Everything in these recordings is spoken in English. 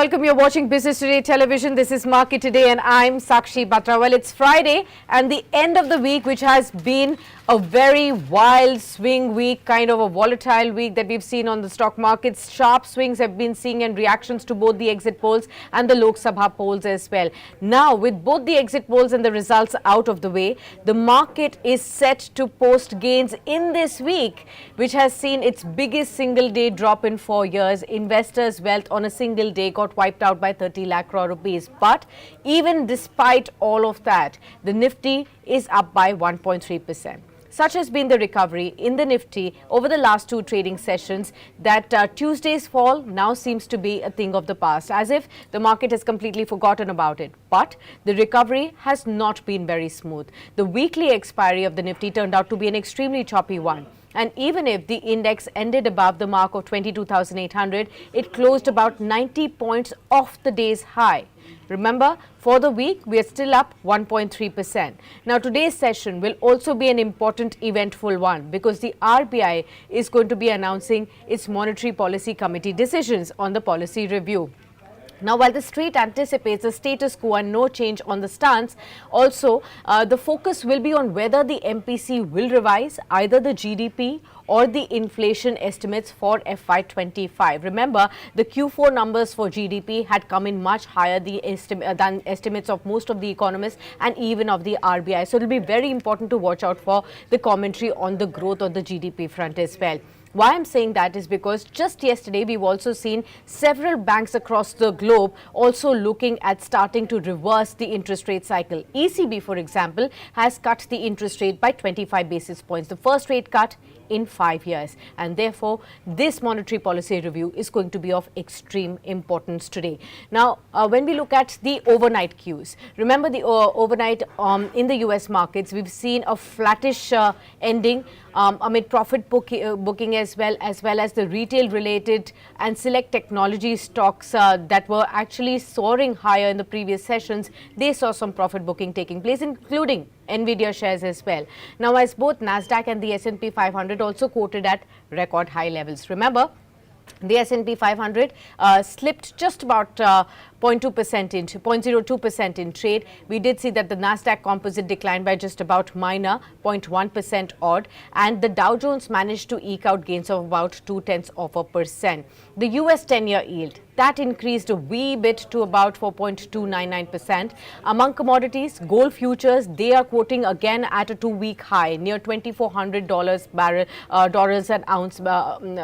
welcome. You're watching Business Today Television. This is Market Today and I'm Sakshi Batra. Well, it's Friday and the end of the week, which has been a very wild swing week, kind of a volatile week that we've seen on the stock markets. Sharp swings have been seen and reactions to both the exit polls and the Lok Sabha polls as well. Now, with both the exit polls and the results out of the way, the market is set to post gains in this week, which has seen its biggest single day drop in 4 years. Investors' wealth on a single day got wiped out by 30 lakh crore rupees. But even despite all of that, the Nifty is up by 1.3%. Such has been the recovery in the Nifty over the last two trading sessions that Tuesday's fall now seems to be a thing of the past, as if the market has completely forgotten about it. But the recovery has not been very smooth. The weekly expiry of the Nifty turned out to be an extremely choppy one. And even if the index ended above the mark of 22,800, it closed about 90 points off the day's high. Remember, for the week, we are still up 1.3%. Now, today's session will also be an important, eventful one because the RBI is going to be announcing its Monetary Policy Committee decisions on the policy review. Now, while the street anticipates a status quo and no change on the stance, also the focus will be on whether the MPC will revise either the GDP or the inflation estimates for FY25. Remember, the Q4 numbers for GDP had come in much higher than estimates of most of the economists and even of the RBI. So it will be very important to watch out for the commentary on the growth on the GDP front as well. Why I'm saying that is because just yesterday we've also seen several banks across the globe also looking at starting to reverse the interest rate cycle. ECB, for example, has cut the interest rate by 25 basis points, the first rate cut in 5 years. And therefore, this monetary policy review is going to be of extreme importance today. Now, when we look at the overnight cues, remember the overnight in the US markets, we've seen a flattish ending amid profit booking as well as the retail related and select technology stocks that were actually soaring higher in the previous sessions. They saw some profit booking taking place, including Nvidia shares as well. Now, as both Nasdaq and the S&P 500 also quoted at record high levels. Remember, the S&P 500 slipped just about 0.02% in trade. We did see that the Nasdaq composite declined by just about minor 0.1% odd, and the Dow Jones managed to eke out gains of about 0.2%. The US 10-year yield, that increased a wee bit to about 4.299%. Among commodities, gold futures, they are quoting again at a 2-week high near $2,400 an ounce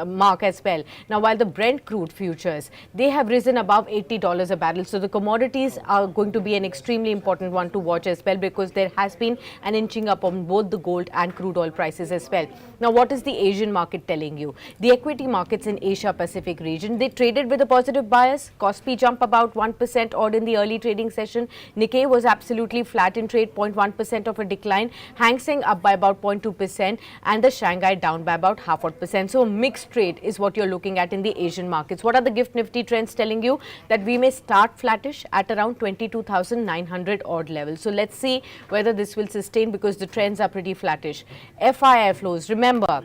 mark as well. Now, while the Brent crude futures, they have risen above $80 a barrel. So the commodities are going to be an extremely important one to watch as well, because there has been an inching up on both the gold and crude oil prices as well. Now, what is the Asian market telling you? The equity markets in Asia Pacific region, they traded with a positive bias. Kospi jump about 1% odd in the early trading session. Nikkei was absolutely flat in trade, 0.1% of a decline. Hang Seng up by about 0.2% and the Shanghai down by about 0.5%. So mixed trade is what you're looking at in the Asian markets. What are the gift nifty trends telling you? That we may start flattish at around 22,900 odd levels. So let's see whether this will sustain, because the trends are pretty flattish. FII flows, remember,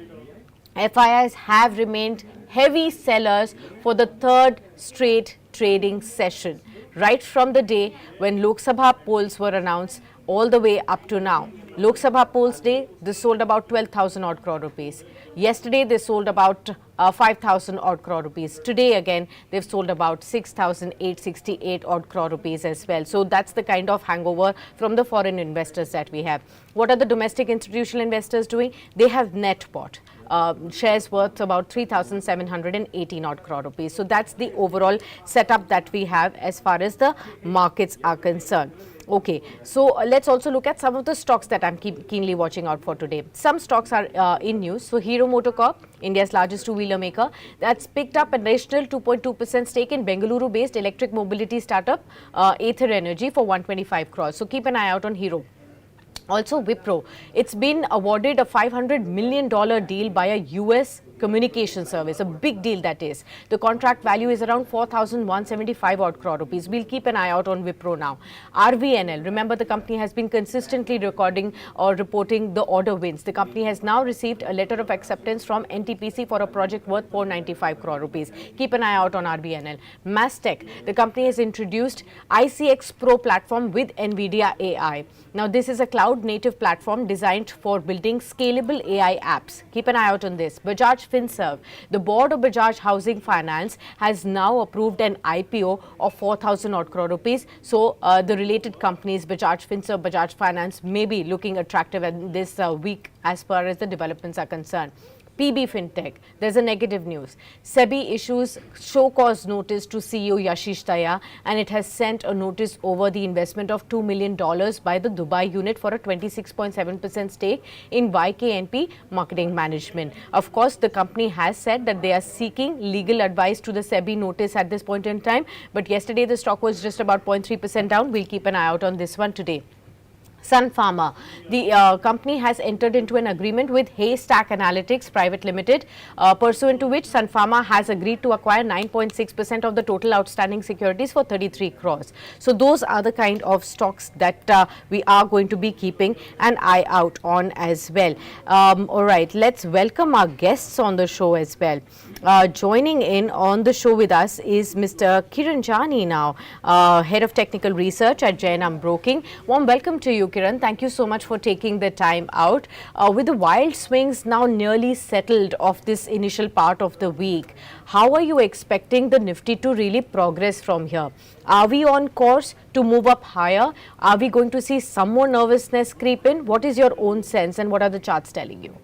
FIIs have remained heavy sellers for the third straight trading session, right from the day when Lok Sabha polls were announced all the way up to now. Lok Sabha polls day, they sold about 12,000 odd crore rupees. Yesterday, they sold about 5,000 odd crore rupees. Today, again, they've sold about 6,868 odd crore rupees as well. So that's the kind of hangover from the foreign investors that we have. What are the domestic institutional investors doing? They have net bought shares worth about 3,718 odd crore rupees. So that's the overall setup that we have as far as the markets are concerned. Okay, so let's also look at some of the stocks that I'm keenly watching out for today. Some stocks are in news. So Hero MotoCorp, India's largest two-wheeler maker, that's picked up an additional 2.2% stake in Bengaluru-based electric mobility startup Ather Energy for 125 crores. So keep an eye out on Hero. Also Wipro, it's been awarded a $500 million deal by a US communication service, a big deal that is. The contract value is around 4,175 odd crore rupees. We'll keep an eye out on Wipro now. RVNL, remember the company has been consistently recording or reporting the order wins. The company has now received a letter of acceptance from NTPC for a project worth 495 crore rupees. Keep an eye out on RVNL. Mastech, the company has introduced ICX Pro platform with NVIDIA AI. Now, this is a cloud-native platform designed for building scalable AI apps. Keep an eye out on this. Bajaj Finserv, the board of Bajaj Housing Finance has now approved an IPO of 4,000 odd crore rupees. So, the related companies, Bajaj Finserv, Bajaj Finance, may be looking attractive in this week as far as the developments are concerned. PB Fintech, there's a negative news. SEBI issues show cause notice to CEO Yashish Daya, and it has sent a notice over the investment of $2 million by the Dubai unit for a 26.7% stake in YKNP Marketing Management. Of course, the company has said that they are seeking legal advice to the SEBI notice at this point in time, but yesterday the stock was just about 0.3% down. We'll keep an eye out on this one today. Sun Pharma, the company has entered into an agreement with Haystack Analytics Private Limited, pursuant to which Sun Pharma has agreed to acquire 9.6% of the total outstanding securities for 33 crores. So those are the kind of stocks that we are going to be keeping an eye out on as well. All right, let's welcome our guests on the show as well. Joining in on the show with us is Mr. Kiran Jani now, Head of Technical Research at Jainam Broking. Warm welcome to you, Kiran. Thank you so much for taking the time out. With the wild swings now nearly settled of this initial part of the week, how are you expecting the Nifty to really progress from here? Are we on course to move up higher? Are we going to see some more nervousness creep in? What is your own sense and what are the charts telling you?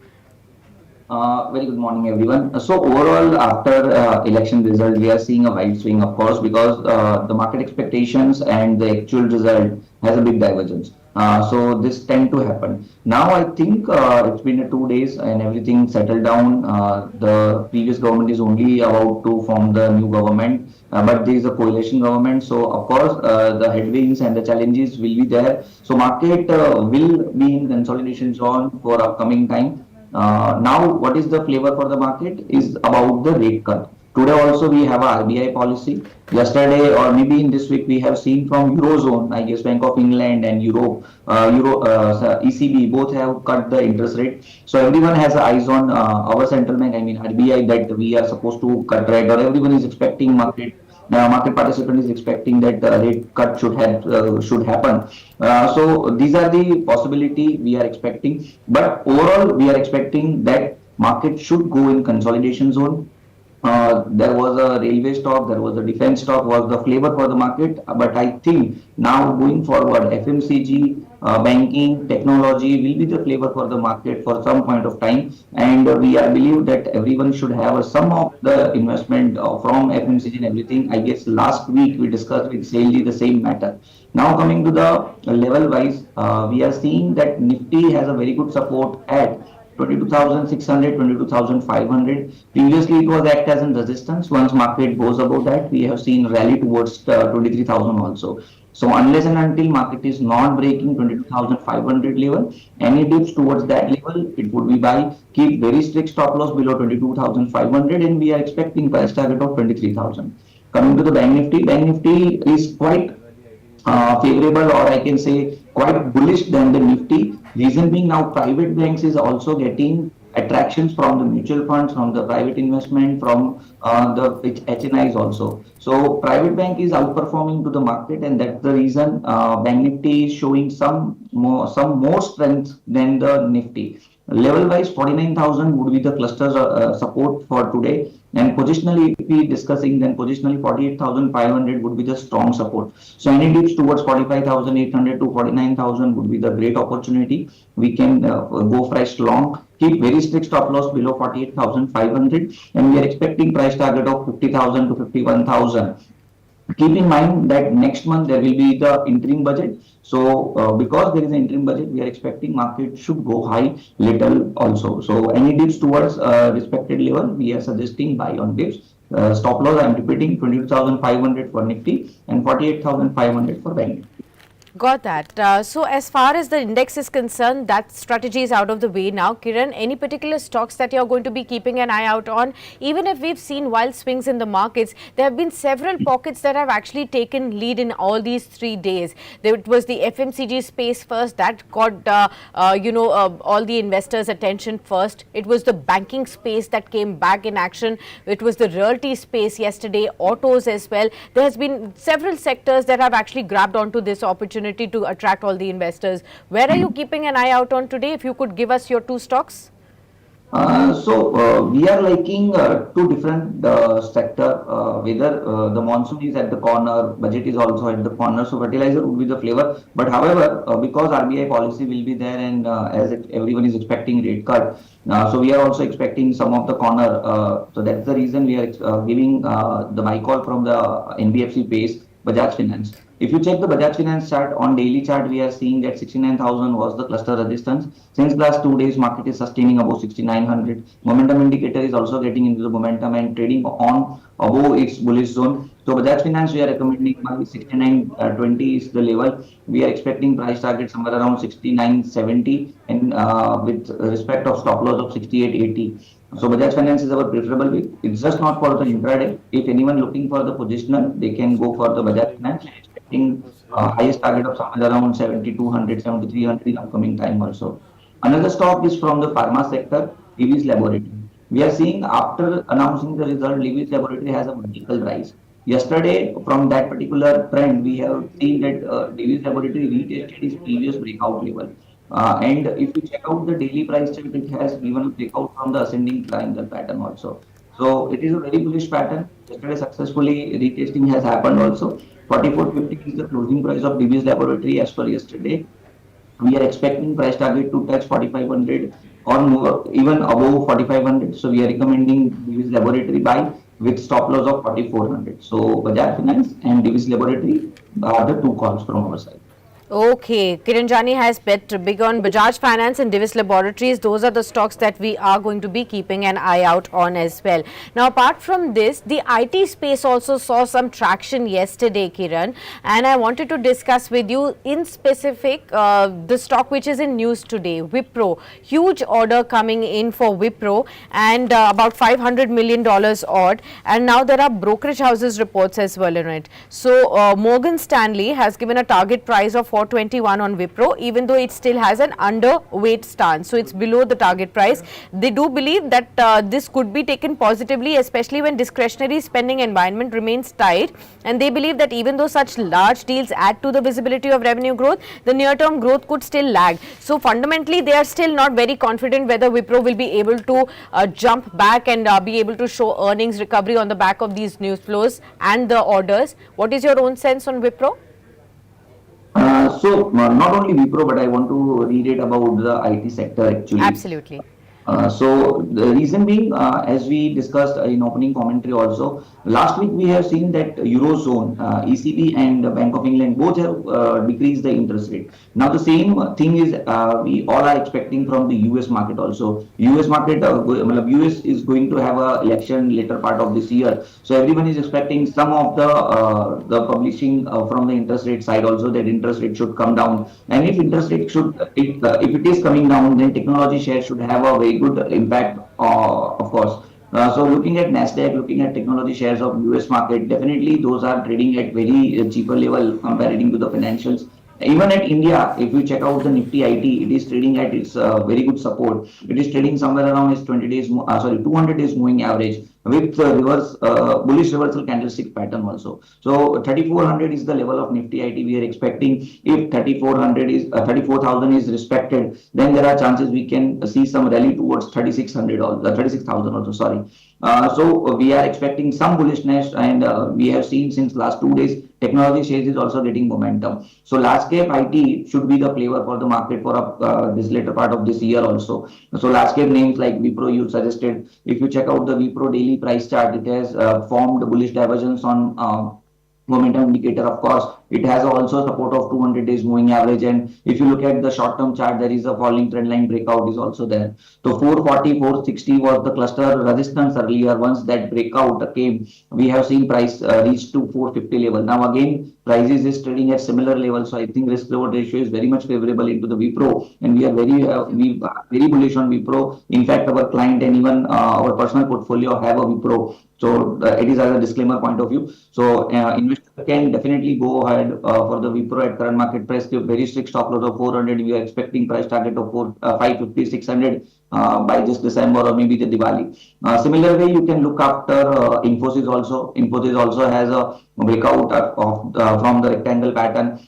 Very good morning, everyone. So overall, after election result, we are seeing a wide swing, of course, because the market expectations and the actual result has a big divergence. So this tend to happen. Now I think it's been 2 days and everything settled down. The previous government is only about to form the new government, but there is a coalition government. So of course the headwinds and the challenges will be there. So market will be in consolidation zone for upcoming time. Now, what is the flavor for the market is about the rate cut. Today also we have a RBI policy. Yesterday or maybe in this week we have seen from Eurozone, I guess Bank of England and ECB both have cut the interest rate. So everyone has eyes on our central bank, I mean RBI, that we are supposed to cut rate, or everyone is expecting market participant is expecting that the rate cut should happen. So these are the possibility we are expecting. But overall, we are expecting that market should go in consolidation zone. There was a railway stock, there was a defense stock, was the flavor for the market. But I think now going forward, FMCG, banking, technology will be the flavor for the market for some point of time. And we believe that everyone should have some of the investment from FMCG and everything. I guess last week we discussed with Shail the same matter. Now coming to the level wise, we are seeing that Nifty has a very good support at 22,600, 22,500. Previously, it was act as a resistance. Once market goes above that, we have seen rally towards 23,000 also. So unless and until market is not breaking 22,500 level, any dips towards that level, it would be buy. Keep very strict stop loss below 22,500, and we are expecting price target of 23,000. Coming to the Bank Nifty is quite favorable, or I can say quite bullish than the Nifty. Reason being, now private banks is also getting attractions from the mutual funds, from the private investment, from the HNIs also. So private bank is outperforming to the market, and that's the reason Bank Nifty is showing some more strength than the Nifty. Level wise, 49,000 would be the cluster support for today. And positionally, if we discussing, then positionally 48,500 would be the strong support. So any dips towards 45,800 to 49,000 would be the great opportunity. We can go fresh long. Keep very strict stop loss below 48,500, and we are expecting price target of 50,000 to 51,000. Keep in mind that next month there will be the interim budget. So because there is an interim budget, we are expecting market should go high little also. So any dips towards respected level, we are suggesting buy on dips. Stop loss, I am repeating, 22,500 for Nifty and 48,500 for Bank Nifty. Got that. So as far as the index is concerned, that strategy is out of the way now. Kiran, any particular stocks that you're going to be keeping an eye out on? Even if we've seen wild swings in the markets, there have been several pockets that have actually taken lead in all these 3 days. There was the FMCG space first that got, all the investors' attention first. It was the banking space that came back in action. It was the realty space yesterday, autos as well. There has been several sectors that have actually grabbed onto this opportunity to attract all the investors. Where are you keeping an eye out on today? If you could give us your two stocks. We are liking two different sector. Whether the monsoon is at the corner, budget is also at the corner. So fertilizer would be the flavor. But however, because RBI policy will be there, and everyone is expecting rate cut, so we are also expecting some of the corner. So that's the reason we are giving the buy call from the NBFC base, Bajaj Finance. If you check the Bajaj Finance chart on daily chart, we are seeing that 69,000 was the cluster resistance. Since last 2 days, market is sustaining above 6,900. Momentum indicator is also getting into the momentum and trading on above its bullish zone. So Bajaj Finance, we are recommending by 69.20 is the level. We are expecting price target somewhere around 69.70 and with respect of stop loss of 68.80. So Bajaj Finance is our preferable way. It's just not for the intraday. If anyone looking for the positional, they can go for the Bajaj Finance. Expecting highest target of somewhere around 7,200, 7,300 in upcoming time also. Another stock is from the pharma sector, Divi's Laboratory. We are seeing after announcing the result, Divi's Laboratory has a vertical rise. Yesterday, from that particular trend, we have seen that Divi's Laboratory retested its previous breakout level. And if you check out the daily price chart, it has given a breakout from the ascending triangle pattern also. So it is a very bullish pattern. Yesterday, successfully retesting has happened also. 44.50 is the closing price of Divi's Laboratory as per yesterday. We are expecting price target to touch 4,500 or more, even above 4,500. So we are recommending Divi's Laboratory buy with stop loss of 4,400. So Bajaj Finance and Divi's Laboratory are the two calls from our side. Okay, Kiranjani has bet big on Bajaj Finance and Divi's Laboratories. Those are the stocks that we are going to be keeping an eye out on as well. Now, apart from this, the IT space also saw some traction yesterday, Kiran, and I wanted to discuss with you in specific the stock which is in news today, Wipro. Huge order coming in for Wipro and about $500 million odd, and now there are brokerage houses reports as well in it. So, Morgan Stanley has given a target price of 421 on Wipro, even though it still has an underweight stance. So it's below the target price. They do believe that this could be taken positively, especially when discretionary spending environment remains tight. And they believe that even though such large deals add to the visibility of revenue growth, the near-term growth could still lag. So fundamentally, they are still not very confident whether Wipro will be able to jump back and be able to show earnings recovery on the back of these news flows and the orders. What is your own sense on Wipro? Not only Wipro, but I want to read it about the IT sector actually. Absolutely. So the reason being, as we discussed in opening commentary also, last week we have seen that Eurozone, ECB and the Bank of England both have decreased the interest rate. Now the same thing is we all are expecting from the US market also. US market, US is going to have a election later part of this year. So everyone is expecting some of the publishing from the interest rate side also that interest rate should come down. And if interest rate if it is coming down, then technology shares should have a very good impact, of course. So looking at Nasdaq, looking at technology shares of US market, definitely those are trading at very cheaper level comparing to the financials. Even at India, if you check out the Nifty IT, it is trading at its very good support. It is trading somewhere around its 20 days, 200 days moving average with reverse bullish reversal candlestick pattern also. So 3,400 is the level of Nifty IT. We are expecting if 34,000 is respected, then there are chances we can see some rally towards 3,600 or 36,000 also. Sorry. So we are expecting some bullishness, and we have seen since last 2 days technology shares is also getting momentum. So large cap IT should be the flavor for the market for this later part of this year also. So large cap names like Wipro you suggested. If you check out the Wipro daily price chart, it has formed bullish divergence on momentum indicator. Of course, it has also support of 200 days moving average, and if you look at the short term chart, there is a falling trend line breakout is also there. So 440, 460 was the cluster resistance earlier. Once that breakout came, we have seen price reach to 450 level. Now again prices is trading at similar levels. So I think risk reward ratio is very much favorable into the Wipro, and we are very bullish on Wipro. In fact, our client and even our personal portfolio have a Wipro. So it is as a disclaimer point of view. So investor can definitely go ahead for the Wipro at current market price. The very strict stop loss of 400. We are expecting price target of 550, 600 by this December or maybe the Diwali. Similar way, you can look after Infosys also. Infosys also has a breakout from the rectangle pattern.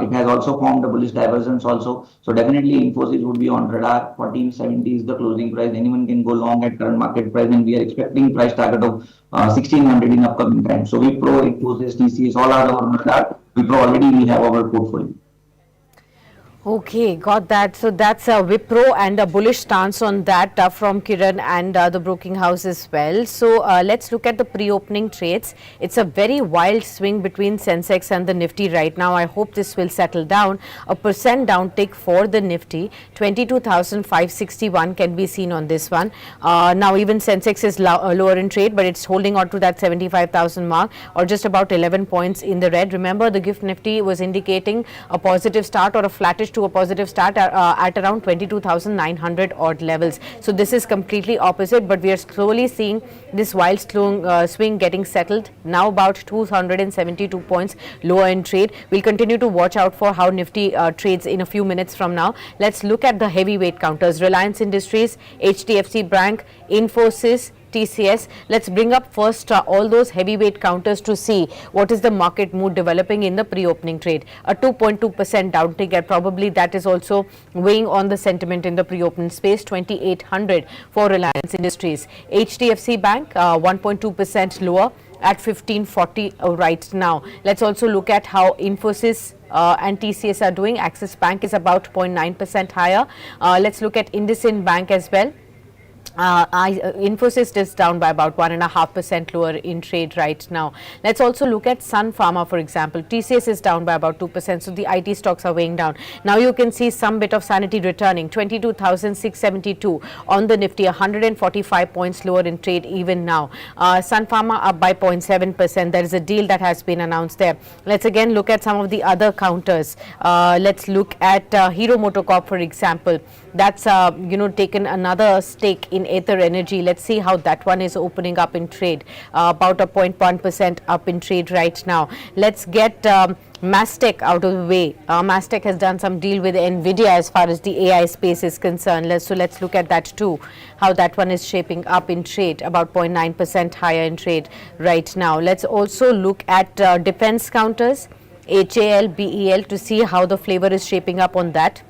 It has also formed a bullish divergence also. So definitely Infosys would be on radar. 1470 is the closing price. Anyone can go long at current market price, and we are expecting price target of 1600 in upcoming time. So Wipro, Infosys, TCS, all are on radar. Wipro already we have our portfolio. Okay, got that. So that's a Wipro and a bullish stance on that from Kiran and the broking house as well. So let's look at the pre-opening trades. It's a very wild swing between Sensex and the Nifty right now. I hope this will settle down. A percent downtick for the Nifty. 22,561 can be seen on this one. Now even Sensex is lower in trade, but it's holding on to that 75,000 mark, or just about 11 points in the red. Remember, the GIFT Nifty was indicating a positive start or a flattish to a positive start at around 22,900 odd levels. So this is completely opposite, but we are slowly seeing this wild swing getting settled. Now about 272 points lower in trade. We'll continue to watch out for how Nifty trades in a few minutes from now. Let's look at the heavyweight counters. Reliance Industries, HDFC Bank, Infosys, TCS. Let's bring up first all those heavyweight counters to see what is the market mood developing in the pre-opening trade. A 2.2% downtick, and probably that is also weighing on the sentiment in the pre-opening space. 2800 for Reliance Industries. HDFC Bank 1.2% lower at 1540 right now. Let's also look at how Infosys and TCS are doing. Axis Bank is about 0.9% higher. Let's look at IndusInd Bank as well. Infosys is down by about 1.5% lower in trade right now. Let's also look at Sun Pharma, for example. TCS is down by about 2%, so the IT stocks are weighing down. Now you can see some bit of sanity returning. 22,672 on the Nifty, 145 points lower in trade even now. Sun Pharma up by 0.7%. There is a deal that has been announced there. Let's again look at some of the other counters. Let's look at Hero MotoCorp, for example. That's taken another stake in Aether Energy. Let's see how that one is opening up in trade. About a 0.1% up in trade right now. Let's get Mastech out of the way. Mastech has done some deal with Nvidia as far as the AI space is concerned. Let's look at that too, how that one is shaping up in trade. About 0.9% higher in trade right now. Let's also look at defense counters, HAL, BEL, to see how the flavor is shaping up on that.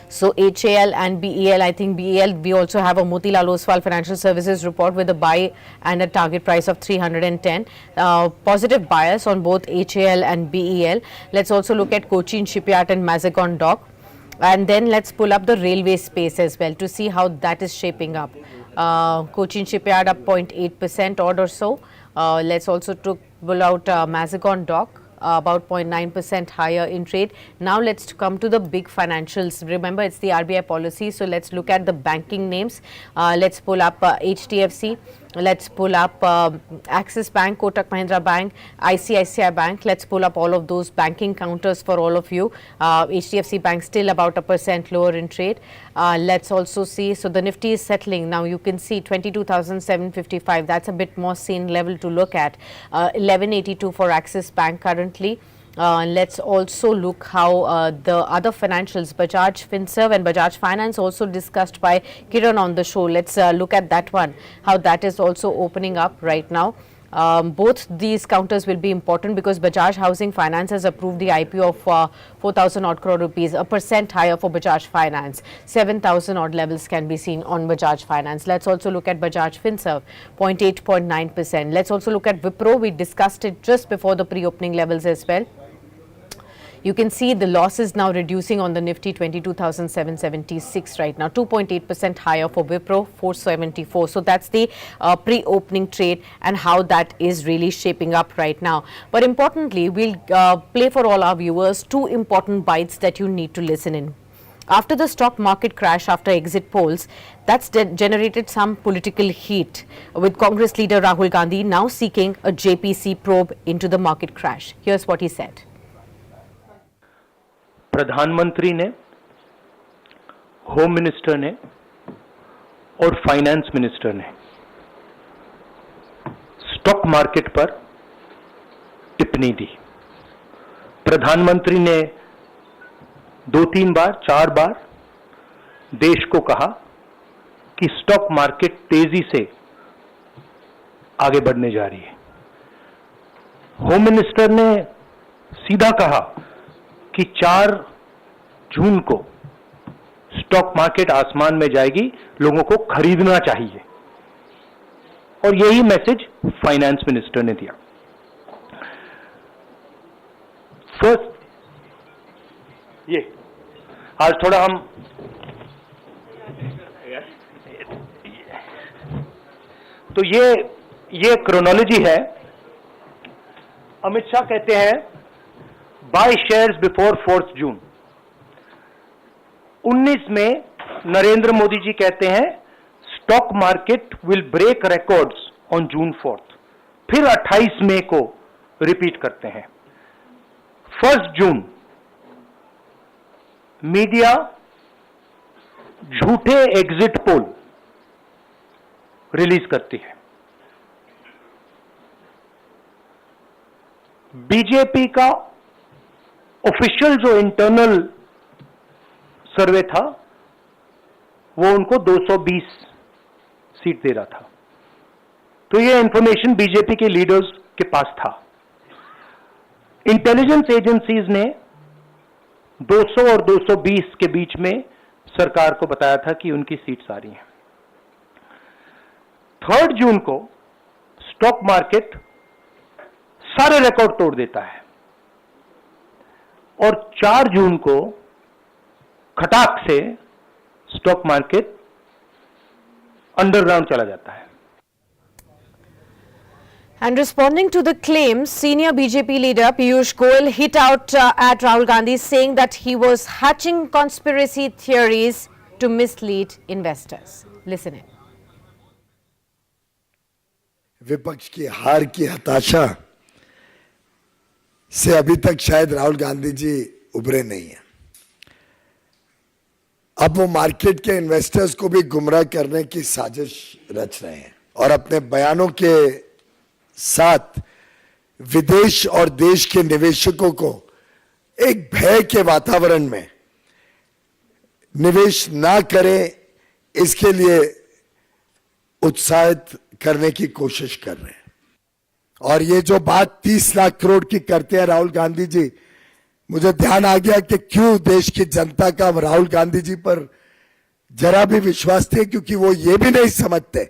So HAL and BEL, I think BEL, we also have a Motilal Oswal Financial Services report with a buy and a target price of 310. Positive bias on both HAL and BEL. Let's also look at Cochin Shipyard and Mazagon Dock. And then let's pull up the railway space as well to see how that is shaping up. Cochin Shipyard up 0.8% odd or so. Let's also pull out Mazagon Dock. About 0.9% higher in trade. Now let's come to the big financials. Remember, it's the RBI policy, so let's look at the banking names. Let's pull up HDFC. Let's pull up Axis Bank, Kotak Mahindra Bank, ICICI Bank. Let's pull up all of those banking counters for all of you. HDFC Bank still about 1% lower in trade. Let's also see, so the Nifty is settling. Now you can see 22,755. That's a bit more sane level to look at. 1182 for Axis Bank currently. Let's also look how the other financials, Bajaj Finserv and Bajaj Finance, also discussed by Kiran on the show. Let's look at that one, how that is also opening up right now. Both these counters will be important because Bajaj Housing Finance has approved the IPO of 4,000 odd crore rupees, 1% higher for Bajaj Finance. 7,000 odd levels can be seen on Bajaj Finance. Let's also look at Bajaj Finserv, 0.8, 0.9%. Let's also look at Wipro. We discussed it just before the pre-opening levels as well. You can see the losses now reducing on the Nifty, 22,776 right now, 2.8% higher for Wipro, 474. So that's the pre-opening trade and how that is really shaping up right now. But importantly, we'll play for all our viewers two important bites that you need to listen in. After the stock market crash after exit polls, that's generated some political heat, with Congress leader Rahul Gandhi now seeking a JPC probe into the market crash. Here's what he said. प्रधानमंत्री ने, home minister ने और finance minister ने stock market पर टिप्पणी दी। प्रधानमंत्री ने 2-3 बार 4 बार देश को कहा कि स्टॉक मार्केट तेजी से आगे बढ़ने जा रही है। होम मिनिस्टर ने सीधा कहा कि 4 जून को स्टॉक मार्केट आसमान में जाएगी, लोगों को खरीदना चाहिए। और यही मैसेज फाइनेंस मिनिस्टर ने दिया। फर्स्ट, ये आज थोड़ा हम तो ये क्रोनोलॉजी है। अमित शाह कहते हैं बाय शेयर्स बिफोर 4 जून। 19 में नरेंद्र मोदी जी कहते हैं stock market will break records on June 4। फिर 28 मई को रिपीट करते हैं। 1 जून मीडिया झूठे एग्जिट पोल रिलीज करती है। बीजेपी का ऑफिशियल जो इंटरनल सर्वे था वो उनको 220 सीट दे रहा था। तो ये इंफॉर्मेशन बीजेपी के लीडर्स के पास था। इंटेलिजेंस एजेंसीज ने 200 और 220 के बीच में सरकार को बताया था कि उनकी सीट्स आ रही हैं। 3 जून को स्टॉक मार्केट सारे रिकॉर्ड तोड़ देता है और 4 जून को खटाक से स्टॉक मार्केट अंडरग्राउंड चला जाता है। And responding to the claims, senior BJP leader Piyush Goyal hit out at Rahul Gandhi, saying that he was hatching conspiracy theories to mislead investors. Listen in. विपक्ष की हार की हताशा से अभी तक शायद राहुल गांधी जी उभरे नहीं है। अब वो मार्केट के इन्वेस्टर्स को भी गुमराह करने की साजिश रच रहे हैं और अपने बयानों के साथ विदेश और देश के निवेशकों को एक भय के वातावरण में निवेश ना करें, इसके लिए उत्साहित करने की कोशिश कर रहे हैं। और ये जो बात 30 लाख करोड़ की करते हैं राहुल गांधी जी, मुझे ध्यान आ गया कि क्यों देश की जनता का राहुल गांधी जी पर जरा भी विश्वास नहीं, क्योंकि वो ये भी नहीं समझते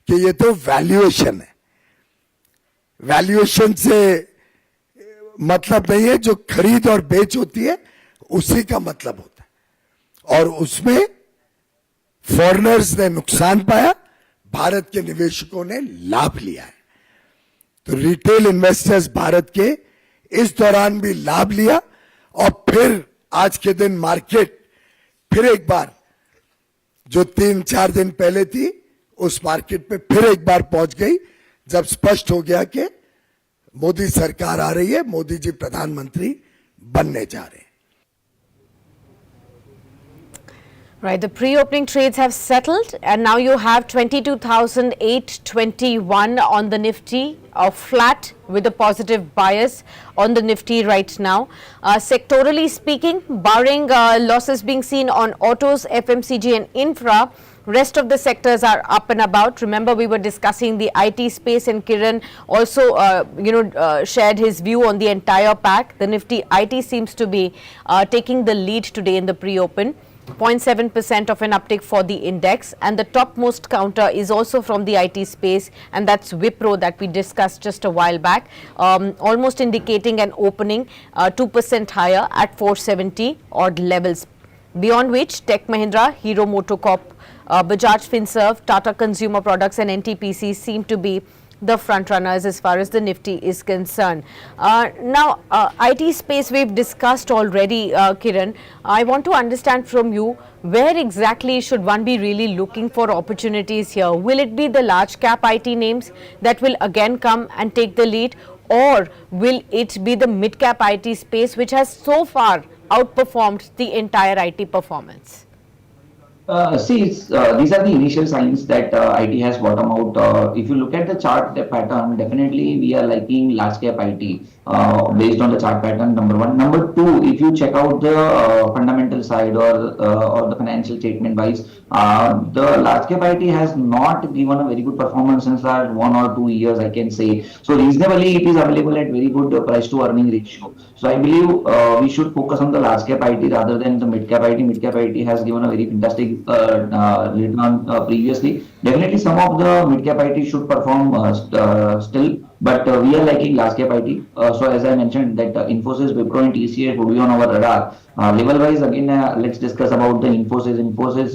कि ये तो वैल्यूएशन है। वैल्यूएशन से मतलब नहीं है, जो खरीद और बेच होती है उसी का मतलब होता है। और उसमें फॉरेनर्स ने नुकसान पाया, भारत के निवेशकों ने लाभ लिया है। तो रिटेल इन्वेस्टर्स भारत के इस दौरान भी लाभ लिया और फिर आज के दिन मार्केट फिर एक बार जो 3-4 दिन पहले थी उस मार्केट पे फिर एक बार पहुंच गई, जब स्पष्ट हो गया कि मोदी सरकार आ रही है, मोदी जी प्रधानमंत्री बनने जा रहे हैं। Right, the pre-opening trades have settled and now you have 22,821 on the Nifty, flat with a positive bias on the Nifty right now. Sectorally speaking, barring losses being seen on autos, FMCG and infra, rest of the sectors are up and about. Remember, we were discussing the IT space and Kiran also shared his view on the entire pack. The Nifty IT seems to be taking the lead today in the pre-open. 0.7% of an uptick for the index, and the topmost counter is also from the IT space, and that's Wipro that we discussed just a while back, almost indicating an opening 2% higher at 470 odd levels. Beyond which, Tech Mahindra, Hero MotoCorp, Bajaj Finserv, Tata Consumer Products and NTPC seem to be the front runners as far as the Nifty is concerned. Now, IT space we've discussed already, Kiran. I want to understand from you, where exactly should one be really looking for opportunities here? Will it be the large cap IT names that will again come and take the lead, or will it be the mid cap IT space which has so far outperformed the entire IT performance? These are the initial signs that IT has bottomed out. If you look at the chart the pattern, definitely we are liking large cap IT based on the chart pattern. Number one. Number two, if you check out the fundamental side or the financial statement wise, the large cap IT has not given a very good performance since last 1 or 2 years, I can say. So reasonably, it is available at very good price to earning ratio. So I believe we should focus on the large cap IT rather than the mid cap IT. Mid cap IT has given a very fantastic return previously. Definitely, some of the mid cap IT should perform still, but we are liking large cap IT. So as I mentioned, that Infosys, Wipro, and TCS would be on our radar. Level wise, again, let's discuss about the Infosys. Infosys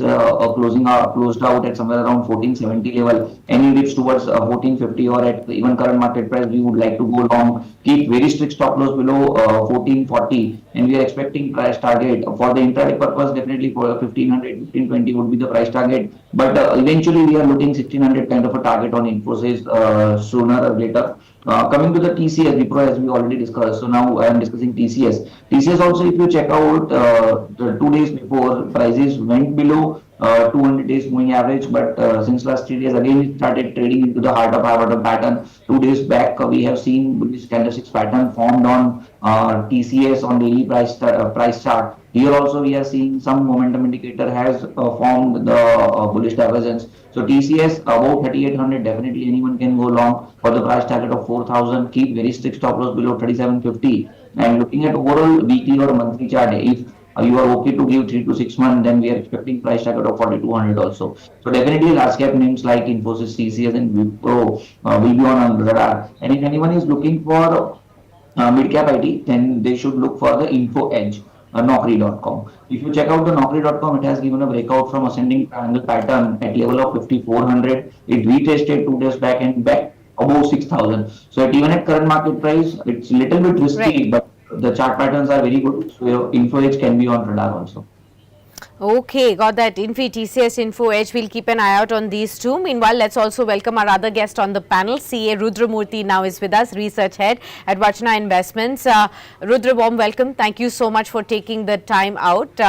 closed out at somewhere around 1470 level. Any dips towards 1450 or at even current market price, we would like to go long. Keep very strict stop loss below 1440, and we are expecting price target for the intraday purpose. Definitely for 1500, 1520 would be the price target. But eventually, we are looking 1600 kind of a target on Infosys sooner or later. Coming to the TCS, Wipro, as we already discussed. So now I am discussing TCS. TCS also, if you check out the 2 days before, prices went below 200 days moving average, but since last 3 days again it started trading into the heart of our pattern. 2 days back we have seen bullish candlesticks pattern formed on TCS on daily price chart. Here also we are seeing some momentum indicator has formed the bullish divergence. So TCS above 3800, definitely anyone can go long for the price target of 4000. Keep very strict stop loss below 3750. And looking at overall weekly or monthly chart, if you are okay to give 3 to 6 months, then we are expecting price target of 4200 also. So definitely large cap names like Infosys, TCS, and Wipro will be on radar. And if anyone is looking for mid cap IT, then they should look for the Info Edge. Naukri.com. If you check out the Naukri.com, it has given a breakout from ascending triangle pattern at level of 5400. It retested 2 days back and back above 6000. So even at current market price, it's a little bit Right. risky, but the chart patterns are very good. So your Info Edge can be on radar also. Okay, got that. Infi, TCS, Info Edge. We'll keep an eye out on these two. Meanwhile, let's also welcome our other guest on the panel. CA Rudramurthy now is with us, research head at Vachana Investments. Rudra, warm welcome. Thank you so much for taking the time out.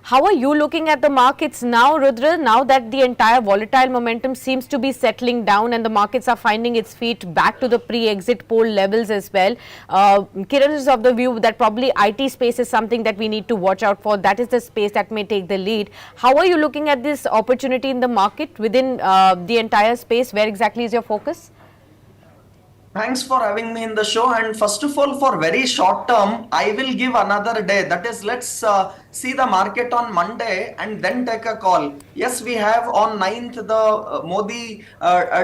How are you looking at the markets now, Rudra, now that the entire volatile momentum seems to be settling down and the markets are finding its feet back to the pre-exit poll levels as well? Kiran is of the view that probably IT space is something that we need to watch out for. That is the space that may take the lead. How are you looking at this opportunity in the market within the entire space? Where exactly is your focus? Thanks for having me in the show. And first of all, for very short term, I will give another day. That is, let's see the market on Monday and then take a call. Yes, we have on 9th the Modi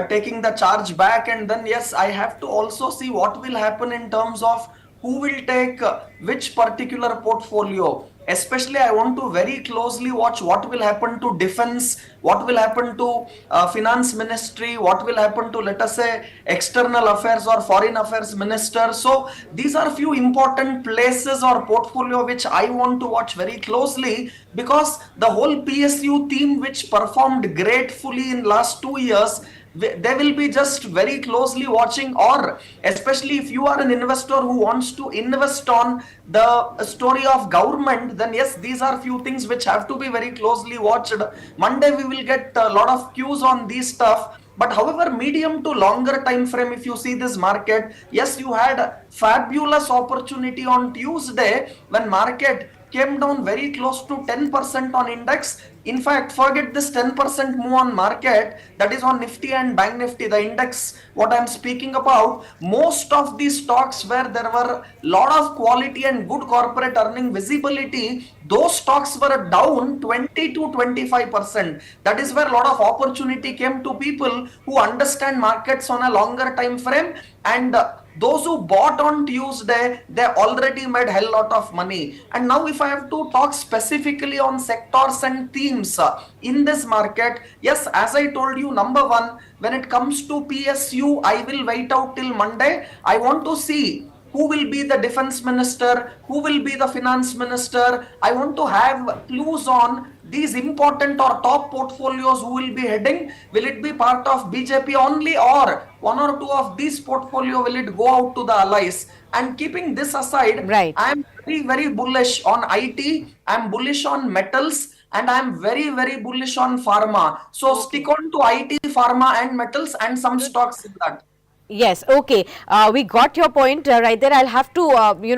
taking the charge back. And then, yes, I have to also see what will happen in terms of who will take which particular portfolio. Especially, I want to very closely watch what will happen to defense, what will happen to finance ministry, what will happen to, let us say, external affairs or foreign affairs minister. So these are few important places or portfolio which I want to watch very closely, because the whole PSU theme which performed gratefully in last 2 years, they will be just very closely watching. Or especially if you are an investor who wants to invest on the story of government, then yes, these are few things which have to be very closely watched. Monday we will get a lot of cues on these stuff. But however, medium to longer time frame, if you see this market, yes, you had a fabulous opportunity on Tuesday when market came down very close to 10% on index. In fact, forget this 10% move on market, that is on Nifty and Bank Nifty, the index what I'm speaking about. Most of these stocks where there were lot of quality and good corporate earning visibility, those stocks were down 20 to 25%. That is where a lot of opportunity came to people who understand markets on a longer time frame. And Those who bought on Tuesday, they already made hell lot of money. And now if I have to talk specifically on sectors and themes in this market, yes, as I told you, number one, when it comes to PSU, I will wait out till Monday. I want to see who will be the defense minister, who will be the finance minister. I want to have clues on these important or top portfolios who will be heading. Will it be part of BJP only, or one or two of these portfolio will it go out to the allies? And keeping this aside, Right. I am very, very bullish on IT, I am bullish on metals, and I am very, very bullish on pharma. So stick on to IT, pharma and metals and some stocks in that. Yes, okay. We got your point right there. I'll have to,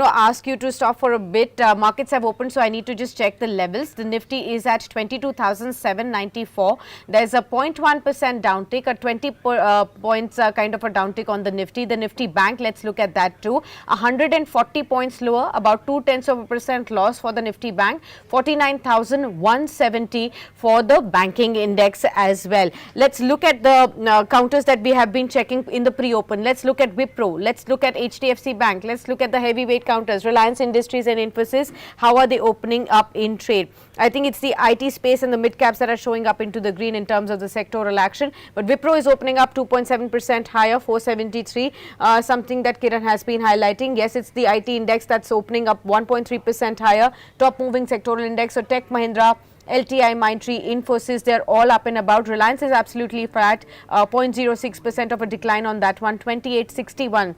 ask you to stop for a bit. Markets have opened, so I need to just check the levels. The Nifty is at 22,794. There's a 0.1% downtick, a 20 points kind of a downtick on the Nifty. The Nifty Bank, let's look at that too. 140 points lower, about 0.2% loss for the Nifty Bank. 49,170 for the banking index as well. Let's look at the counters that we have been checking in the pre-open. Let's look at Wipro. Let's look at HDFC Bank. Let's look at the heavyweight counters, Reliance Industries and Infosys. How are they opening up in trade? I think it's the IT space and the mid caps that are showing up into the green in terms of the sectoral action. But Wipro is opening up 2.7% higher, 473. Something that Kiran has been highlighting. Yes, it's the IT index that's opening up 1.3% higher. Top moving sectoral index. So Tech Mahindra, LTI, Mindtree, Infosys, they're all up and about. Reliance is absolutely flat, 0.06% of a decline on that one, 2861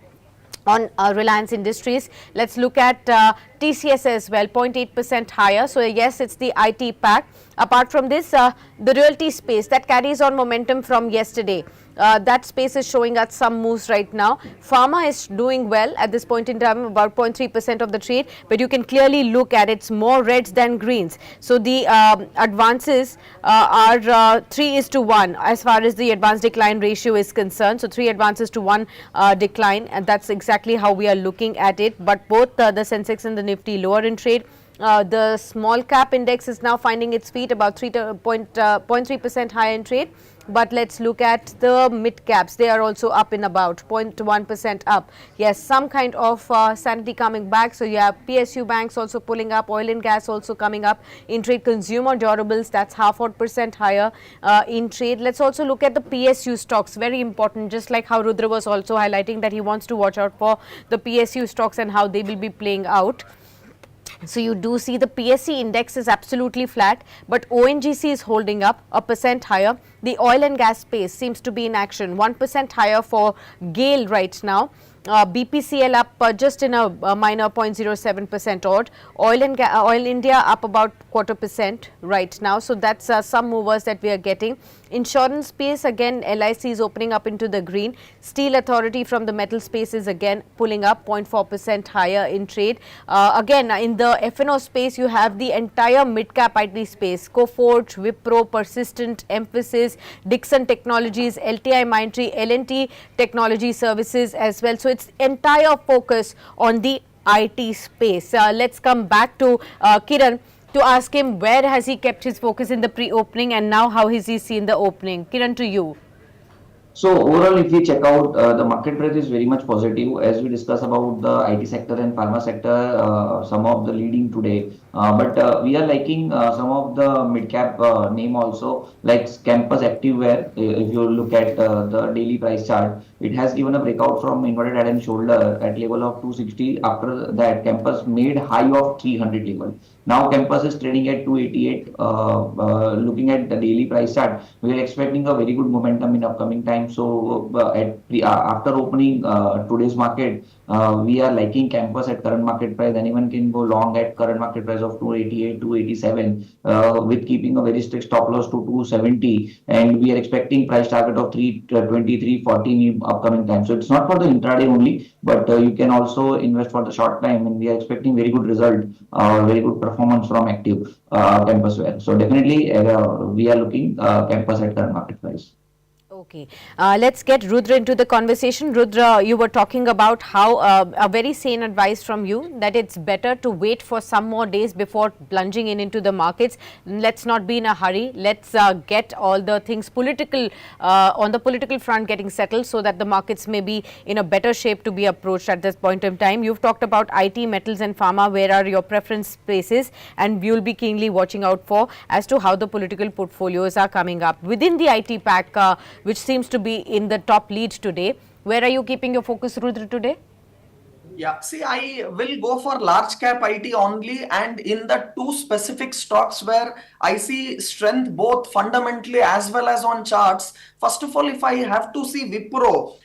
on Reliance Industries. Let's look at TCS as well, 0.8% higher. So yes, it's the IT pack. Apart from this, the realty space that carries on momentum from yesterday. That space is showing us some moves right now. Pharma is doing well at this point in time, about 0.3% of the trade, but you can clearly look at it's more reds than greens. So the advances are 3:1 as far as the advance decline ratio is concerned. So 3 advances to 1 decline, and that's exactly how we are looking at it. But both the Sensex and the Nifty lower in trade. The small cap index is now finding its feet, about 0.3% higher in trade. But let's look at the mid caps. They are also up in about 0.1% up. Yes, some kind of sanity coming back. So you have PSU banks also pulling up, oil and gas also coming up in trade. Consumer durables, that's 0.5% higher in trade. Let's also look at the PSU stocks. Very important, just like how Rudra was also highlighting that he wants to watch out for the PSU stocks and how they will be playing out. So you do see the PSC index is absolutely flat, but ONGC is holding up 1% higher. The oil and gas space seems to be in action, 1% higher for GAIL right now. BPCL up just in a minor 0.07% odd. Oil India up about 0.25% right now. So that's some movers that we are getting. Insurance space, again LIC is opening up into the green. Steel Authority from the metal space is again pulling up 0.4% higher in trade. Again in the F&O space you have the entire mid cap IT space, Coforge, Wipro, Persistent, Emphasis, Dixon Technologies, LTI Mindtree, L&T Technology Services as well. So it's entire focus on the IT space. Let's come back to Kiran to ask him where has he kept his focus in the pre-opening and now how has he seen the opening. Kiran, to you. So overall, if we check out, the market breadth is very much positive. As we discuss about the IT sector and pharma sector, some of the leading today. But we are liking some of the mid-cap name also, like Campus Activewear. If you look at the daily price chart, it has given a breakout from inverted head and shoulder at level of 260. After that, Campus made high of 300 level. Now Campus is trading at 288. Looking at the daily price chart, we are expecting a very good momentum in upcoming time. So after opening today's market, we are liking Campus at current market price. Anyone can go long at current market price of 288, 287, with keeping a very strict stop loss to 270. And we are expecting price target of 320, 340 in upcoming time. So it's not for the intraday only, but you can also invest for the short time. And we are expecting very good result, very good performance from active Campus wear. So definitely we are looking Campus at current market price. Okay, let's get Rudra into the conversation. Rudra, you were talking about how a very sane advice from you that it's better to wait for some more days before plunging into the markets. Let's not be in a hurry. Let's get all the things political on the political front getting settled so that the markets may be in a better shape to be approached at this point in time. You've talked about IT, metals and pharma. Where are your preference spaces? And we will be keenly watching out for as to how the political portfolios are coming up. Within the IT pack, which seems to be in the top lead today. Where are you keeping your focus, Rudra, today? Yeah, see, I will go for large cap IT only, and in the two specific stocks where I see strength both fundamentally as well as on charts. First of all, if I have to see Wipro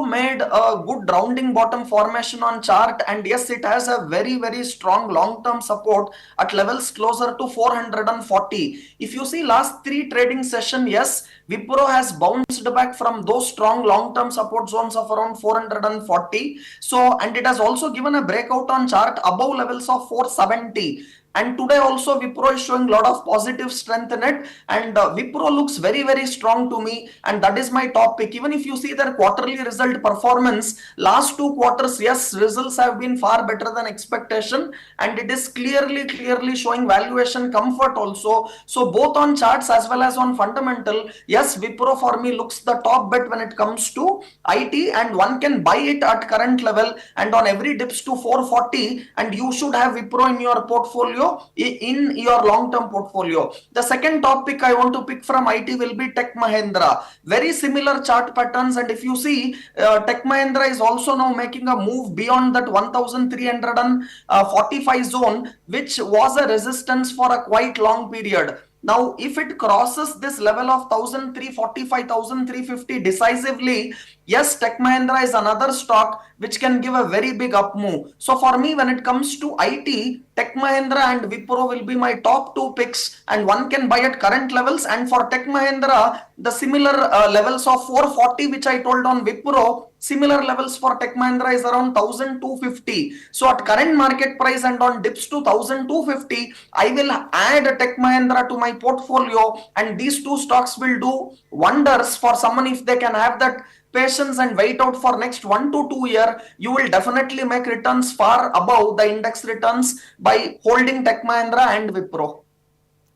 made a good rounding bottom formation on chart, and yes, it has a very strong long-term support at levels closer to 440. If you see last three trading session, yes, Wipro has bounced back from those strong long-term support zones of around 440. So, and it has also given a breakout on chart above levels of 470. And today also Wipro is showing a lot of positive strength in it, and Wipro looks very strong to me, and that is my top pick. Even if you see their quarterly result performance, last two quarters, yes, results have been far better than expectation, and it is clearly showing valuation comfort also. So both on charts as well as on fundamental, yes, Wipro for me looks the top bet when it comes to IT, and one can buy it at current level and on every dips to 440, and you should have Wipro in your portfolio, in your long-term portfolio. The second topic I want to pick from IT will be Tech Mahindra. Very similar chart patterns, and if you see, Tech Mahindra is also now making a move beyond that 1345 zone, which was a resistance for a quite long period. Now, if it crosses this level of 1345, 1350 decisively, yes, Tech Mahindra is another stock which can give a very big up move. So for me, when it comes to IT, Tech Mahindra and Wipro will be my top two picks, and one can buy at current levels. And for Tech Mahindra, the similar levels of 440 which I told on Wipro, similar levels for Tech Mahindra is around 1250. So at current market price and on dips to 1250, I will add Tech Mahindra to my portfolio, and these two stocks will do wonders for someone. If they can have that patience and wait out for next 1 to 2 year, you will definitely make returns far above the index returns by holding Tech Mahindra and Wipro.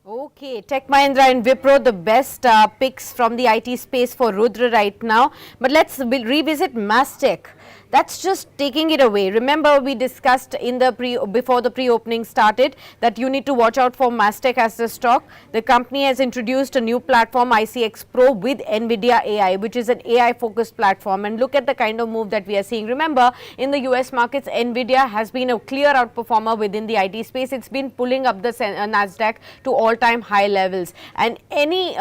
Okay, Tech Mahindra and Wipro, the best picks from the IT space for Rudra right now. But let's revisit Mastech. That's just taking it away. Remember, we discussed in the before the pre-opening started that you need to watch out for Mastech as the stock. The company has introduced a new platform, ICX Pro, with NVIDIA AI, which is an AI-focused platform. And look at the kind of move that we are seeing. Remember, in the US markets, NVIDIA has been a clear outperformer within the IT space. It's been pulling up the Nasdaq to all-time high levels. And any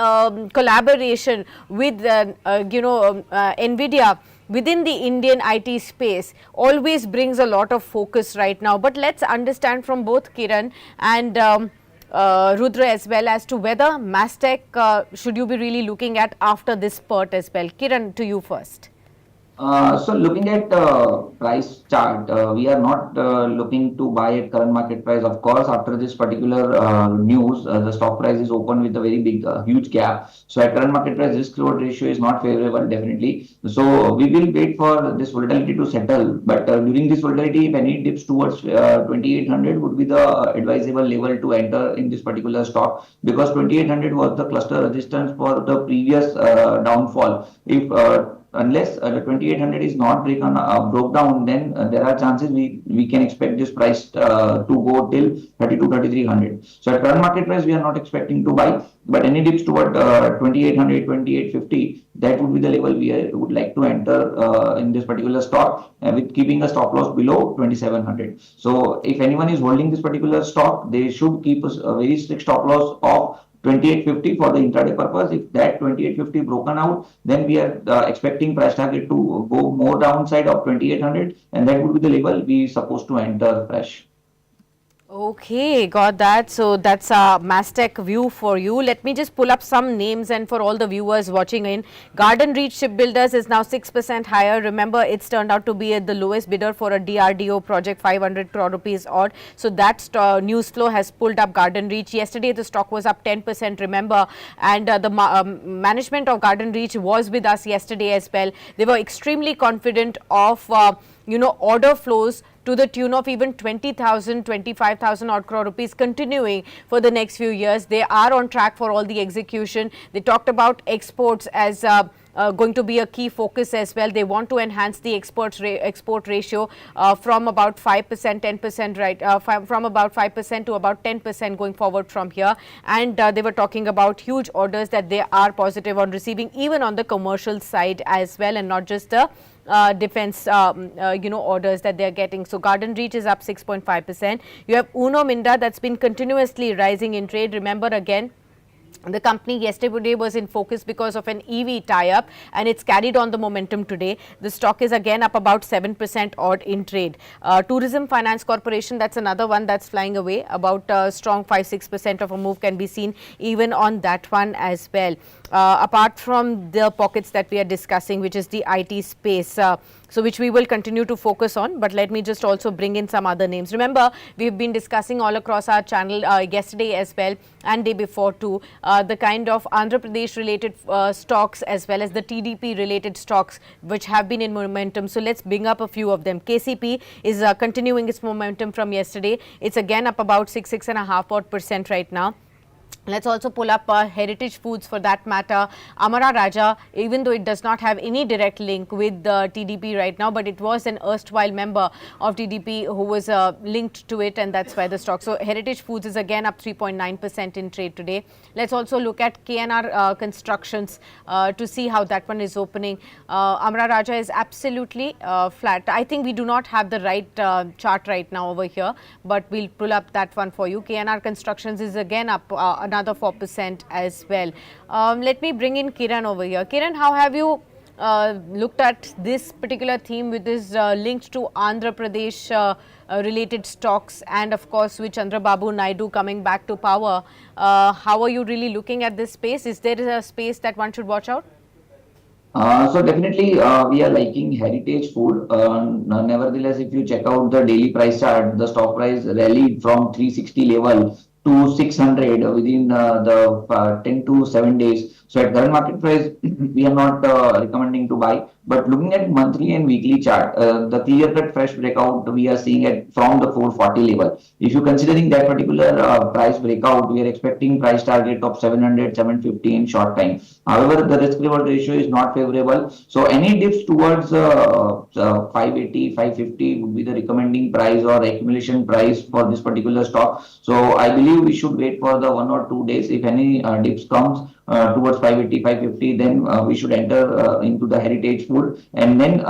collaboration with NVIDIA within the Indian IT space always brings a lot of focus right now. But let's understand from both Kiran and Rudra as well as to whether Mastech should you be really looking at after this spurt as well. Kiran, to you first. So looking at price chart, we are not looking to buy at current market price. Of course, after this particular news, the stock price is open with a very big, huge gap. So at current market price, risk reward ratio is not favorable, definitely. So we will wait for this volatility to settle. But during this volatility, if any dips towards 2800 would be the advisable level to enter in this particular stock, because 2800 was the cluster resistance for the previous downfall. If unless the 2800 is not broke down, then there are chances we can expect this price to go till 3300. So at current market price, we are not expecting to buy, but any dips toward 2800, 2850, that would be the level we would like to enter in this particular stock, with keeping a stop loss below 2700. So if anyone is holding this particular stock, they should keep a very strict stop loss of 2850 for the intraday purpose. If that 2850 broken out, then we are expecting price target to go more downside of 2800, and that would be the level we supposed to enter fresh. Okay, got that. So that's a Mastech view for you. Let me just pull up some names, and for all the viewers watching in, Garden Reach Shipbuilders is now 6% higher. Remember, it's turned out to be the lowest bidder for a DRDO project, 500 crore rupees odd. So that news flow has pulled up Garden Reach. Yesterday, the stock was up 10%, remember, and the management of Garden Reach was with us yesterday as well. They were extremely confident of, order flows to the tune of even 20,000, 25,000 odd crore rupees continuing for the next few years. They are on track for all the execution. They talked about exports as going to be a key focus as well. They want to enhance the export ratio from about 5%, 10%, right, from about 5% to about 10% going forward from here. And they were talking about huge orders that they are positive on receiving, even on the commercial side as well, and not just the defense orders that they are getting. So Garden Reach is up 6.5%. You have Uno Minda that's been continuously rising in trade. Remember, again, the company yesterday was in focus because of an EV tie-up, and it's carried on the momentum today. The stock is again up about 7% odd in trade. Tourism Finance Corporation, that's another one that's flying away. About strong 5-6% of a move can be seen even on that one as well. Apart from the pockets that we are discussing, which is the IT space, so which we will continue to focus on, but let me just also bring in some other names. Remember, we've been discussing all across our channel yesterday as well and day before too, the kind of Andhra Pradesh related stocks as well as the TDP related stocks which have been in momentum. So let's bring up a few of them. KCP is continuing its momentum from yesterday. It's again up about 6.5% right now. Let's also pull up Heritage Foods for that matter. Amara Raja, even though it does not have any direct link with the TDP right now, but it was an erstwhile member of TDP who was linked to it, and that's why the stock. So Heritage Foods is again up 3.9% in trade today. Let's also look at KNR Constructions to see how that one is opening. Amara Raja is absolutely flat. I think we do not have the right chart right now over here, but we'll pull up that one for you. KNR Constructions is again up another 4% as well. Let me bring in Kiran over here. Kiran, how have you looked at this particular theme, which is linked to Andhra Pradesh related stocks, and of course with Chandrababu Naidu coming back to power? How are you really looking at this space? Is there a space that one should watch out? So definitely we are liking Heritage Food. Nevertheless, if you check out the daily price chart, the stock price rallied from 360 level to 600 within the 10 to 7 days. So at current market price, we are not recommending to buy. But looking at monthly and weekly chart, the clear-cut fresh breakout we are seeing at from the 440 level. If you considering that particular price breakout, we are expecting price target of 700, 750 in short time. However, the risk-reward ratio is not favorable. So any dips towards 580, 550 would be the recommending price or accumulation price for this particular stock. So I believe we should wait for the 1 or 2 days. If any dips comes towards 580, 550, then we should enter into the Heritage Food, and then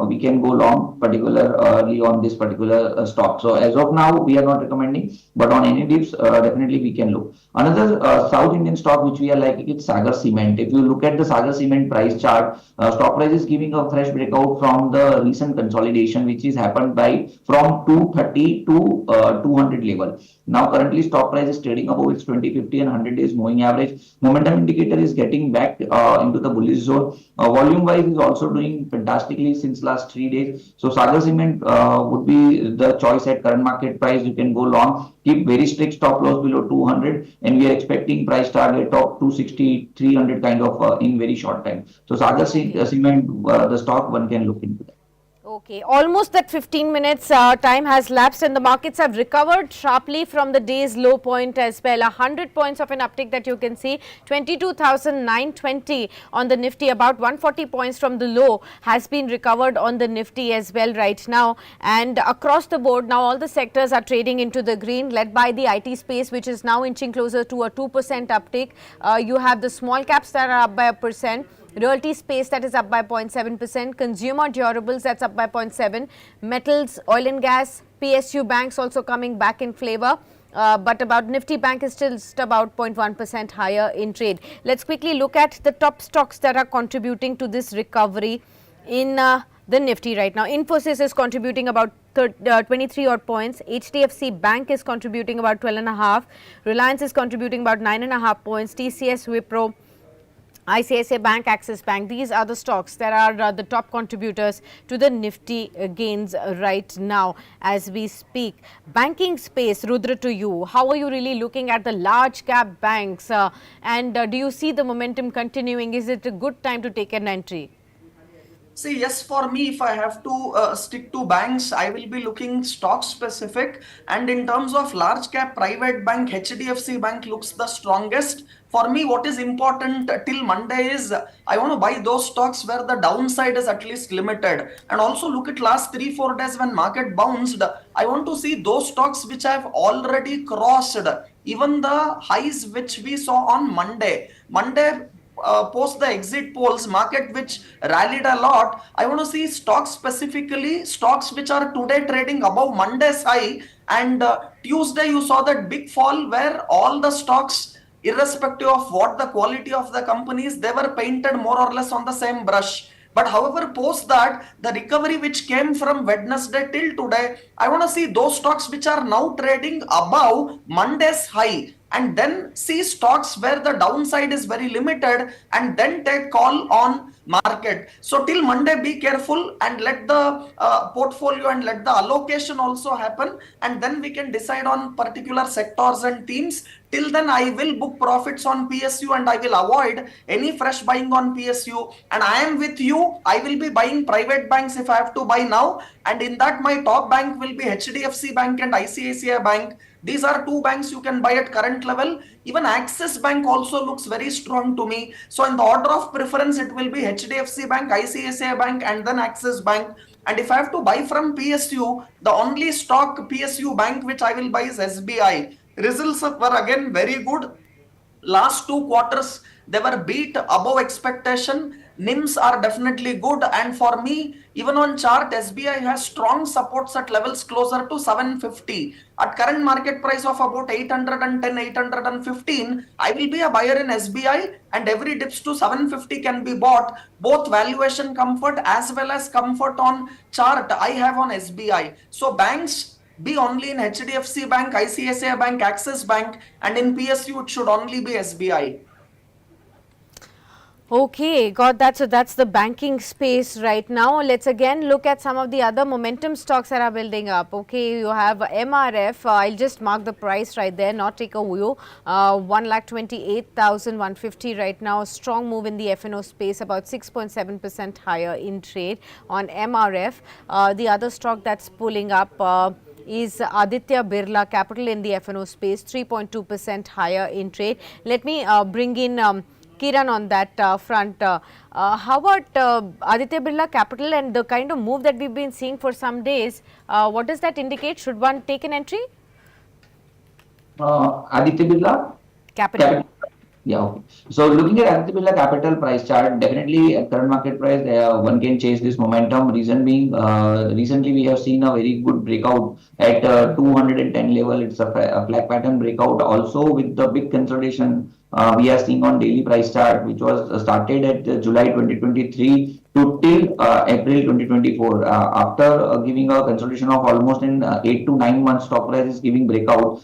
we can go long particularly on this particular stock. So as of now, we are not recommending, but on any dips, definitely we can look. Another South Indian stock which we are liking is Sagar Cement. If you look at the Sagar Cement price chart, stock price is giving a fresh breakout from the recent consolidation which is happened by from 230 to 200 level. Now currently stock price is trading above its 20, 50 and 100 days moving average. Momentum indicator is getting back into the bullish zone. Volume wise is also doing fantastically since last 3 days. So Sagar Cement would be the choice at current market price. You can go long, keep very strict stop loss below 200, and we are expecting price target of 260, 300 kind of in very short time. So Sagar Cement, the stock one can look into that. Okay, almost that 15 minutes time has lapsed, and the markets have recovered sharply from the day's low point as well. 100 points of an uptick that you can see, 22,920 on the Nifty. About 140 points from the low has been recovered on the Nifty as well right now. And across the board, now all the sectors are trading into the green, led by the IT space, which is now inching closer to a 2% uptick. You have the small caps that are up by 1%. Realty space that is up by 0.7%, consumer durables that's up by 0.7%, metals, oil and gas, PSU banks also coming back in flavor. But about Nifty Bank is still just about 0.1% higher in trade. Let's quickly look at the top stocks that are contributing to this recovery in the Nifty right now. Infosys is contributing about 23 odd points. HDFC Bank is contributing about 12.5. Reliance is contributing about 9.5 points. TCS, Wipro, ICICI Bank, Axis Bank, these are the stocks that are the top contributors to the Nifty gains right now as we speak. Banking space, Rudra, to you, how are you really looking at the large cap banks and do you see the momentum continuing? Is it a good time to take an entry? See, yes, for me, if I have to stick to banks, I will be looking stock specific. And in terms of large cap private bank, HDFC Bank looks the strongest. For me, what is important till Monday is I want to buy those stocks where the downside is at least limited. And also look at last 3-4 days when market bounced. I want to see those stocks which have already crossed even the highs which we saw on Monday. Post the exit polls, market which rallied a lot. I want to see stocks specifically, stocks which are today trading above Monday's high, and Tuesday you saw that big fall where all the stocks, irrespective of what the quality of the companies, they were painted more or less on the same brush. But however, post that, the recovery which came from Wednesday till today, I want to see those stocks which are now trading above Monday's high, and then see stocks where the downside is very limited, and then take call on market. So till Monday, be careful and let the portfolio and let the allocation also happen, and then we can decide on particular sectors and themes. Till then, I will book profits on PSU and I will avoid any fresh buying on PSU. And I am with you. I will be buying private banks if I have to buy now. And in that, my top bank will be HDFC Bank and ICICI Bank. These are two banks you can buy at current level. Even Axis Bank also looks very strong to me. So in the order of preference, it will be HDFC Bank, ICICI Bank, and then Axis Bank. And if I have to buy from PSU, the only stock PSU bank which I will buy is SBI. Results were again very good. Last 2 quarters, they were beat above expectation. NIMs are definitely good. And for me, even on chart, SBI has strong supports at levels closer to 750. At current market price of about 810, 815, I will be a buyer in SBI, and every dips to 750 can be bought. Both valuation comfort as well as comfort on chart I have on SBI. So banks, be only in HDFC Bank, ICICI Bank, Axis Bank, and in PSU it should only be SBI. Okay, got that. So that's the banking space right now. Let's again look at some of the other momentum stocks that are building up. Okay, you have MRF. I'll just mark the price right there, not take a view. 1,28,150 right now. Strong move in the FNO space, about 6.7% higher in trade on MRF. The other stock that's pulling up is Aditya Birla Capital in the FNO space, 3.2% higher in trade. Let me bring in Kiran on that front. How about Aditya Birla Capital and the kind of move that we've been seeing for some days? What does that indicate? Should one take an entry? Aditya Birla Capital. Yeah, okay. So looking at Aditya Birla Capital price chart, definitely at current market price, one can chase this momentum. Reason being, recently we have seen a very good breakout at 210 level. It's a flag pattern breakout. Also with the big consolidation we are seeing on daily price chart, which was started at July 2023 to till April 2024. After giving a consolidation of almost in 8 to 9 months, stock price is giving breakout.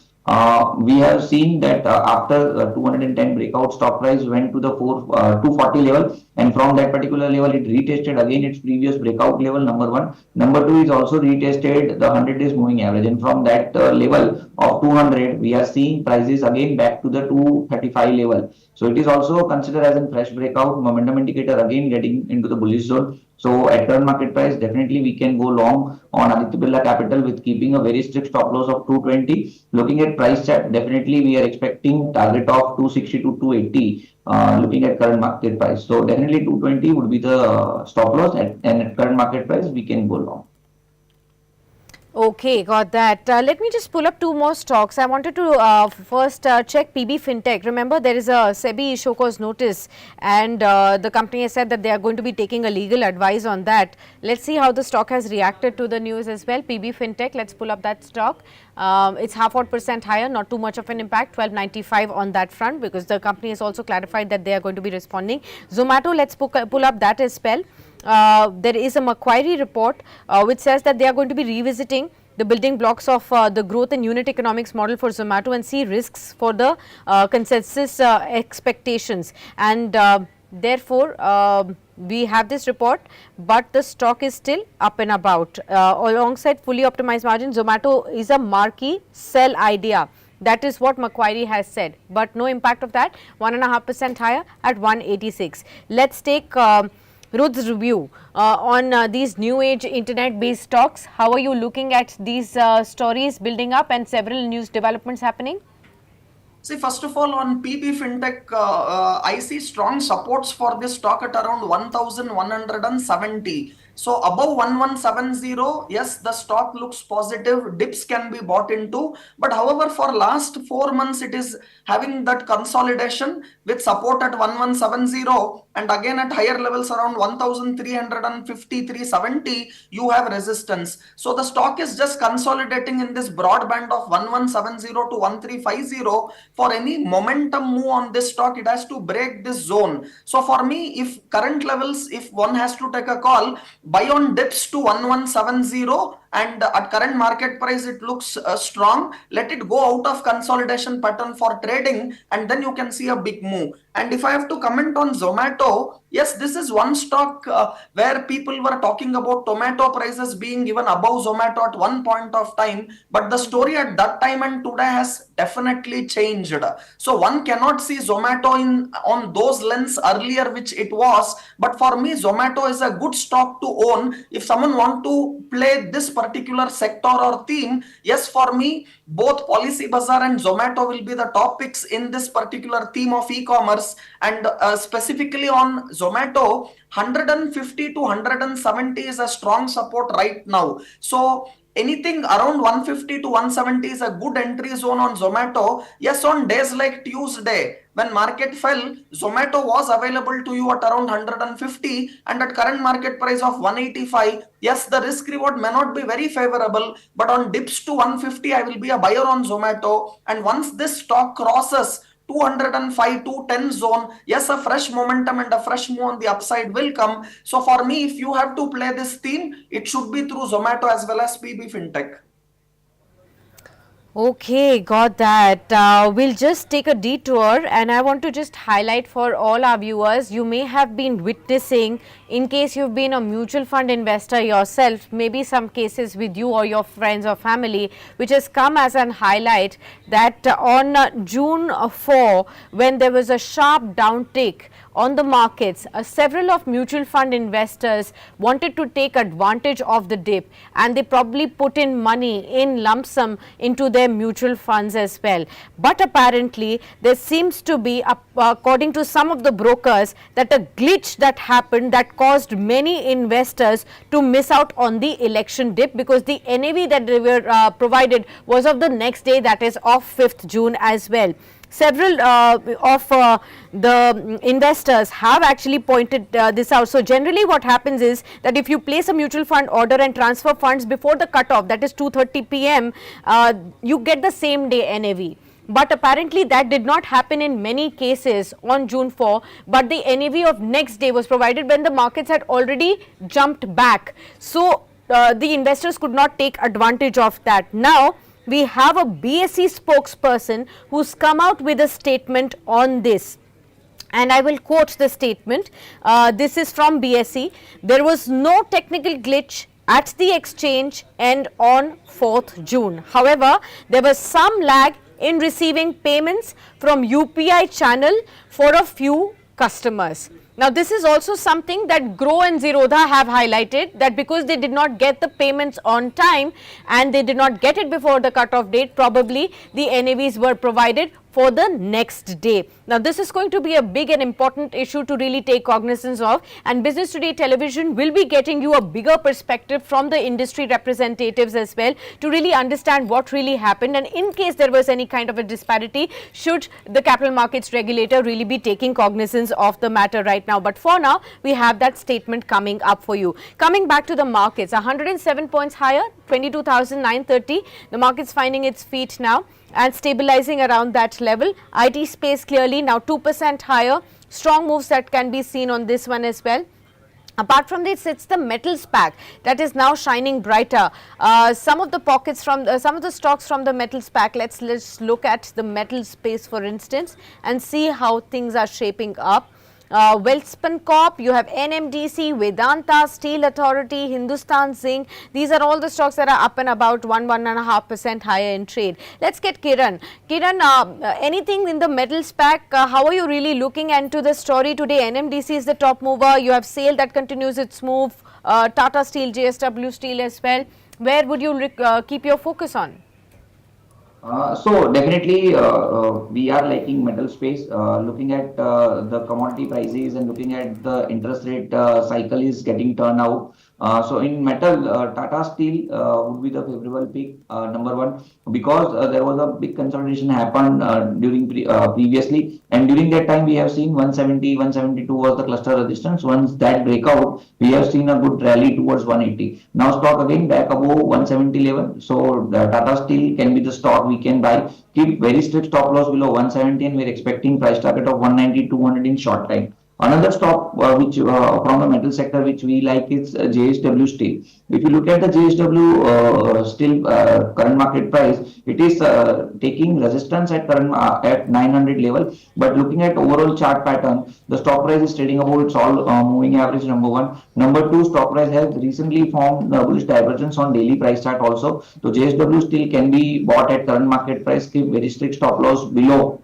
We have seen that after 210 breakout, stock price went to the 240 level, and from that particular level it retested again its previous breakout level, number one. Number two is also retested the 100 days moving average, and from that level of 200 we are seeing prices again back to the 235 level. So it is also considered as a fresh breakout, momentum indicator again getting into the bullish zone. So at current market price, definitely we can go long on Aditya Birla Capital with keeping a very strict stop loss of 220. Looking at price chart, definitely we are expecting target of 260 to 280. Looking at current market price, so definitely 220 would be the stop loss, and at current market price we can go long. Okay, got that. Let me just pull up two more stocks. I wanted to first check PB Fintech. Remember, there is a SEBI show cause notice, and the company has said that they are going to be taking a legal advice on that. Let's see how the stock has reacted to the news as well. PB Fintech, let's pull up that stock. It's 0.5% higher, not too much of an impact, 1295 on that front, because the company has also clarified that they are going to be responding. Zomato, let's pull up that as well. there is a Macquarie report which says that they are going to be revisiting the building blocks of the growth and unit economics model for Zomato and see risks for the consensus expectations, and therefore we have this report, but the stock is still up and about. Alongside fully optimized margin, Zomato is a marquee sell idea. That is what Macquarie has said, but no impact of that, 1.5% higher at 186. Let's take Rud's review on these new age internet based stocks. How are you looking at these stories building up and several news developments happening? See, first of all, on PB Fintech, I see strong supports for this stock at around 1170. So above 1170, yes, the stock looks positive. Dips can be bought into. But however, for last 4 months, it is having that consolidation with support at 1170 and again at higher levels around 1350, 370, you have resistance. So the stock is just consolidating in this broad band of 1170 to 1350. For any momentum move on this stock, it has to break this zone. So for me, if current levels, if one has to take a call, buy on dips to 1170 and at current market price it looks strong. Let it go out of consolidation pattern for trading and then you can see a big move. And if I have to comment on Zomato, yes, this is one stock where people were talking about tomato prices being even above Zomato at one point of time, but the story at that time and today has definitely changed. So one cannot see Zomato on those lens earlier which it was, but for me Zomato is a good stock to own. If someone want to play this particular sector or theme, yes, for me both Policy Bazaar and Zomato will be the top picks in this particular theme of e-commerce. And specifically on Zomato, 150 to 170 is a strong support right now. So anything around 150 to 170 is a good entry zone on Zomato. Yes, on days like Tuesday, when market fell, Zomato was available to you at around 150 and at current market price of 185. Yes, the risk reward may not be very favorable, but on dips to 150, I will be a buyer on Zomato. And once this stock crosses 205 210 zone, yes, a fresh momentum and a fresh move on the upside will come. So for me, if you have to play this theme, it should be through Zomato as well as PB Fintech. Okay, got that. We'll just take a detour and I want to just highlight for all our viewers, you may have been witnessing, in case you've been a mutual fund investor yourself, maybe some cases with you or your friends or family, which has come as an highlight that on June 4, when there was a sharp downtick on the markets, several of mutual fund investors wanted to take advantage of the dip and they probably put in money in lump sum into their mutual funds as well. But apparently there seems to be, according to some of the brokers, that a glitch that happened that caused many investors to miss out on the election dip, because the NAV that they were provided was of the next day, that is of 5th June as well. Several of the investors have actually pointed this out. So generally what happens is that if you place a mutual fund order and transfer funds before the cutoff, that is 2:30 p.m., you get the same day NAV. But apparently that did not happen in many cases on June 4, but the NAV of next day was provided when the markets had already jumped back. So the investors could not take advantage of that. Now we have a BSE spokesperson who's come out with a statement on this. And I will quote the statement. This is from BSE. There was no technical glitch at the exchange and on 4th June. However, there was some lag in receiving payments from UPI channel for a few customers. Now this is also something that Grow and Zerodha have highlighted, that because they did not get the payments on time and they did not get it before the cutoff date, probably the NAVs were provided for the next day. Now this is going to be a big and important issue to really take cognizance of, and Business Today Television will be getting you a bigger perspective from the industry representatives as well to really understand what really happened, and in case there was any kind of a disparity, should the capital markets regulator really be taking cognizance of the matter right now. But for now, we have that statement coming up for you. Coming back to the markets, 107 points higher, 22,930. The market's finding its feet now and stabilizing around that level. IT space clearly now 2% higher. Strong moves that can be seen on this one as well. Apart from this, it's the metals pack that is now shining brighter. Some of the pockets from some of the stocks from the metals pack. Let's look at the metal space, for instance, and see how things are shaping up. Welspun Corp, you have NMDC, Vedanta, Steel Authority, Hindustan Zinc. These are all the stocks that are up and about 1.5% higher in trade. Let's get Kiran. Kiran, anything in the metals pack? How are you really looking into the story today? NMDC is the top mover. You have SAIL that continues its move. Tata Steel, JSW Steel as well. Where would you keep your focus on? So definitely we are liking metal space. Looking at the commodity prices and looking at the interest rate cycle is getting turned out. So in metal, Tata Steel would be the favorable pick, number one, because there was a big consolidation happened during previously, and during that time we have seen 170, 172 was the cluster resistance. Once that breakout, we have seen a good rally towards 180. Now stock again back above 170 level. So the Tata Steel can be the stock we can buy. Keep very strict stop loss below 170, and we're expecting price target of 190, 200 in short time. Another stock which from the metal sector which we like is JSW Steel. If you look at the JSW Steel current market price, it is taking resistance at current at 900 level. But looking at overall chart pattern, the stock price is trading above its all moving average. Number one. Number two, stock price has recently formed bullish divergence on daily price chart also. So JSW Steel can be bought at current market price. Keep very strict stop loss below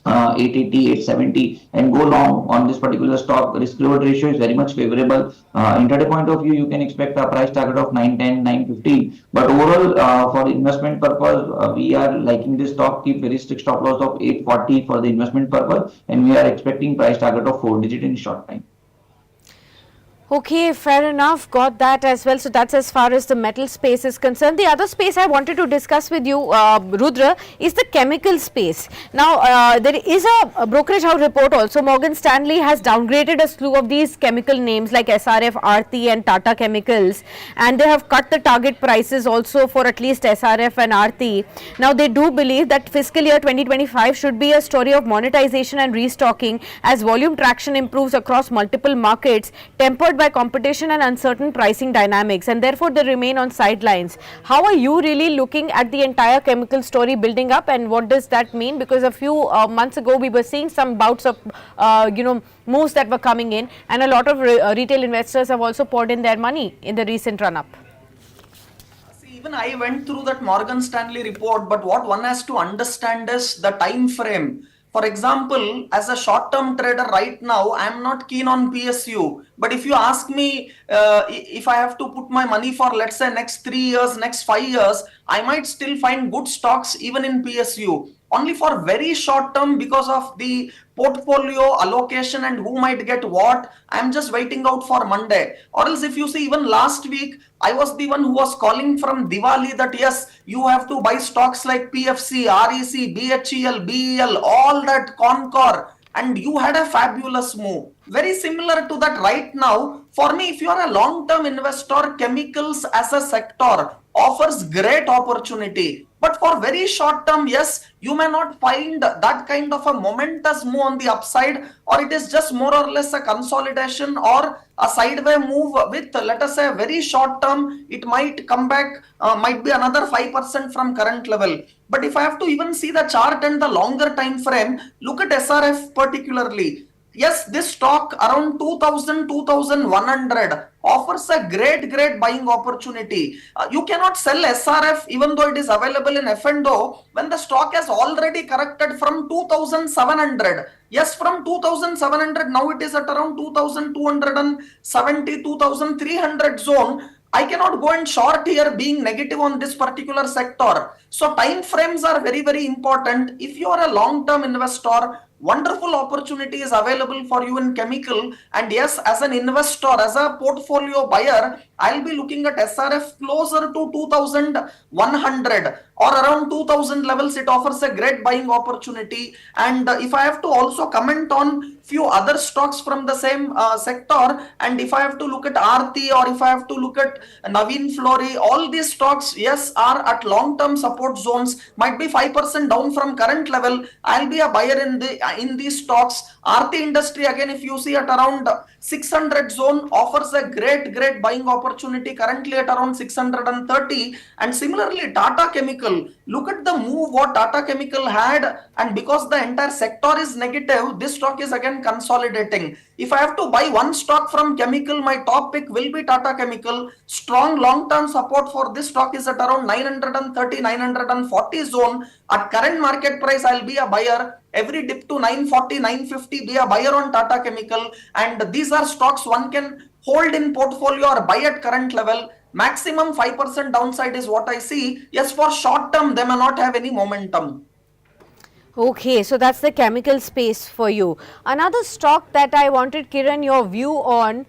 880, 870 and go long on this particular stock. Risk reward ratio is very much favorable. Intraday point of view, you can expect a price target of 910, 950. But overall, for investment purpose, we are liking this stock. Keep very strict stop loss of 840 for the investment purpose, and we are expecting price target of 4-digit in short time. Okay, fair enough. Got that as well. So that's as far as the metal space is concerned. The other space I wanted to discuss with you, Rudra, is the chemical space. Now, there is a brokerage house report also. Morgan Stanley has downgraded a slew of these chemical names like SRF, Aarti and Tata Chemicals, and they have cut the target prices also for at least SRF and Aarti. Now, they do believe that fiscal year 2025 should be a story of monetization and restocking as volume traction improves across multiple markets, tempered by competition and uncertain pricing dynamics, and therefore they remain on sidelines. How are you really looking at the entire chemical story building up, and what does that mean? Because a few months ago we were seeing some bouts of moves that were coming in, and a lot of retail investors have also poured in their money in the recent run up. Even I went through that Morgan Stanley report, but what one has to understand is the time frame. For example, as a short-term trader right now, I am not keen on PSU. But if you ask me if I have to put my money for, let's say, next 3 years, next 5 years, I might still find good stocks even in PSU. Only for very short term, because of the portfolio allocation and who might get what, I'm just waiting out for Monday. Or else if you see, even last week, I was the one who was calling from Diwali that yes, you have to buy stocks like PFC, REC, BHEL, BEL, all that Concor, and you had a fabulous move. Very similar to that right now. For me, if you are a long-term investor, chemicals as a sector offers great opportunity. But for very short term, yes, you may not find that kind of a momentous move on the upside, or it is just more or less a consolidation or a sideways move with, let us say, very short term, it might come back, might be another 5% from current level. But if I have to even see the chart and the longer time frame, look at SRF particularly. Yes, this stock around 2000, 2100 offers a great buying opportunity. You cannot sell SRF even though it is available in F&O when the stock has already corrected from 2700. Yes, from 2700 now it is at around 2270, 2300 zone. I cannot go and short here being negative on this particular sector. So time frames are very important. If you are a long-term investor, wonderful opportunity is available for you in chemical. And yes, as an investor, as a portfolio buyer, I'll be looking at SRF closer to 2100 or around 2000 levels. It offers a great buying opportunity. And if I have to also comment on few other stocks from the same sector, and if I have to look at Aarti or if I have to look at Navin Flory, all these stocks, yes, are at long-term support zones, might be 5% down from current level. I'll be a buyer in these stocks. Aarti industry, again, if you see at around 600 zone, offers a great buying opportunity currently at around 630. And similarly, Tata Chemical, look at the move what Tata Chemical had, and because the entire sector is negative, this stock is again consolidating. If I have to buy one stock from chemical, my top pick will be Tata Chemical. Strong long-term support for this stock is at around 930, 940 zone. At current market price, I'll be a buyer. Every dip to 940, 950, be a buyer on Tata Chemical. And these are stocks one can hold in portfolio or buy at current level. Maximum 5% downside is what I see. Yes, for short term, they may not have any momentum. Okay, so that's the chemical space for you. Another stock that I wanted, Kiran, your view on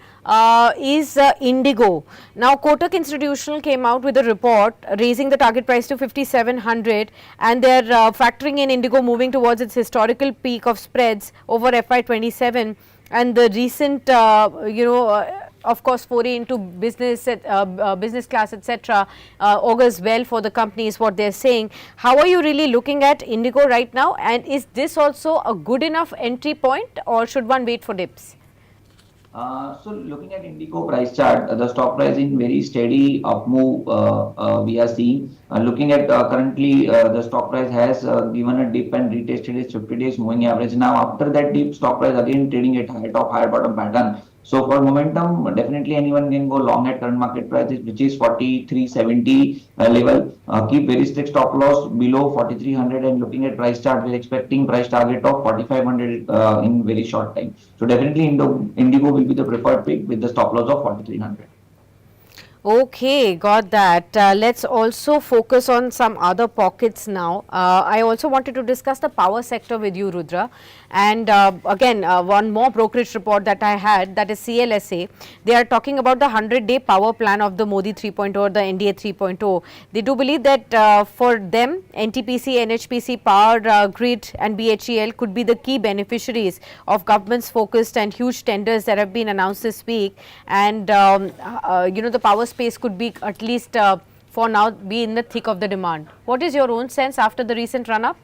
is Indigo. Now, Kotak Institutional came out with a report raising the target price to 5,700, and they're factoring in Indigo moving towards its historical peak of spreads over FY27, and the recent, of course, foray into business, business class, etc., augurs well for the company, is what they're saying. How are you really looking at Indigo right now, and is this also a good enough entry point, or should one wait for dips? So looking at Indigo price chart, the stock price in very steady up move we are seeing. Looking at currently the stock price has given a dip and retested its 50 days moving average. Now after that dip, stock price again trading at high top, higher bottom pattern. So for momentum, definitely anyone can go long at current market prices, which is 4370 level. Keep very strict stop loss below 4300, and looking at price chart, we're expecting price target of 4500 in very short time. So definitely Indigo will be the preferred pick with the stop loss of 4300. Okay, got that. Let's also focus on some other pockets now. I also wanted to discuss the power sector with you, Rudra. And again, one more brokerage report that I had, that is CLSA. They are talking about the 100-day power plan of the Modi 3.0 or the NDA 3.0. They do believe that for them, NTPC, NHPC, Power Grid and BHEL could be the key beneficiaries of government's focused and huge tenders that have been announced this week. And, the power space could be at least for now be in the thick of the demand. What is your own sense after the recent run up?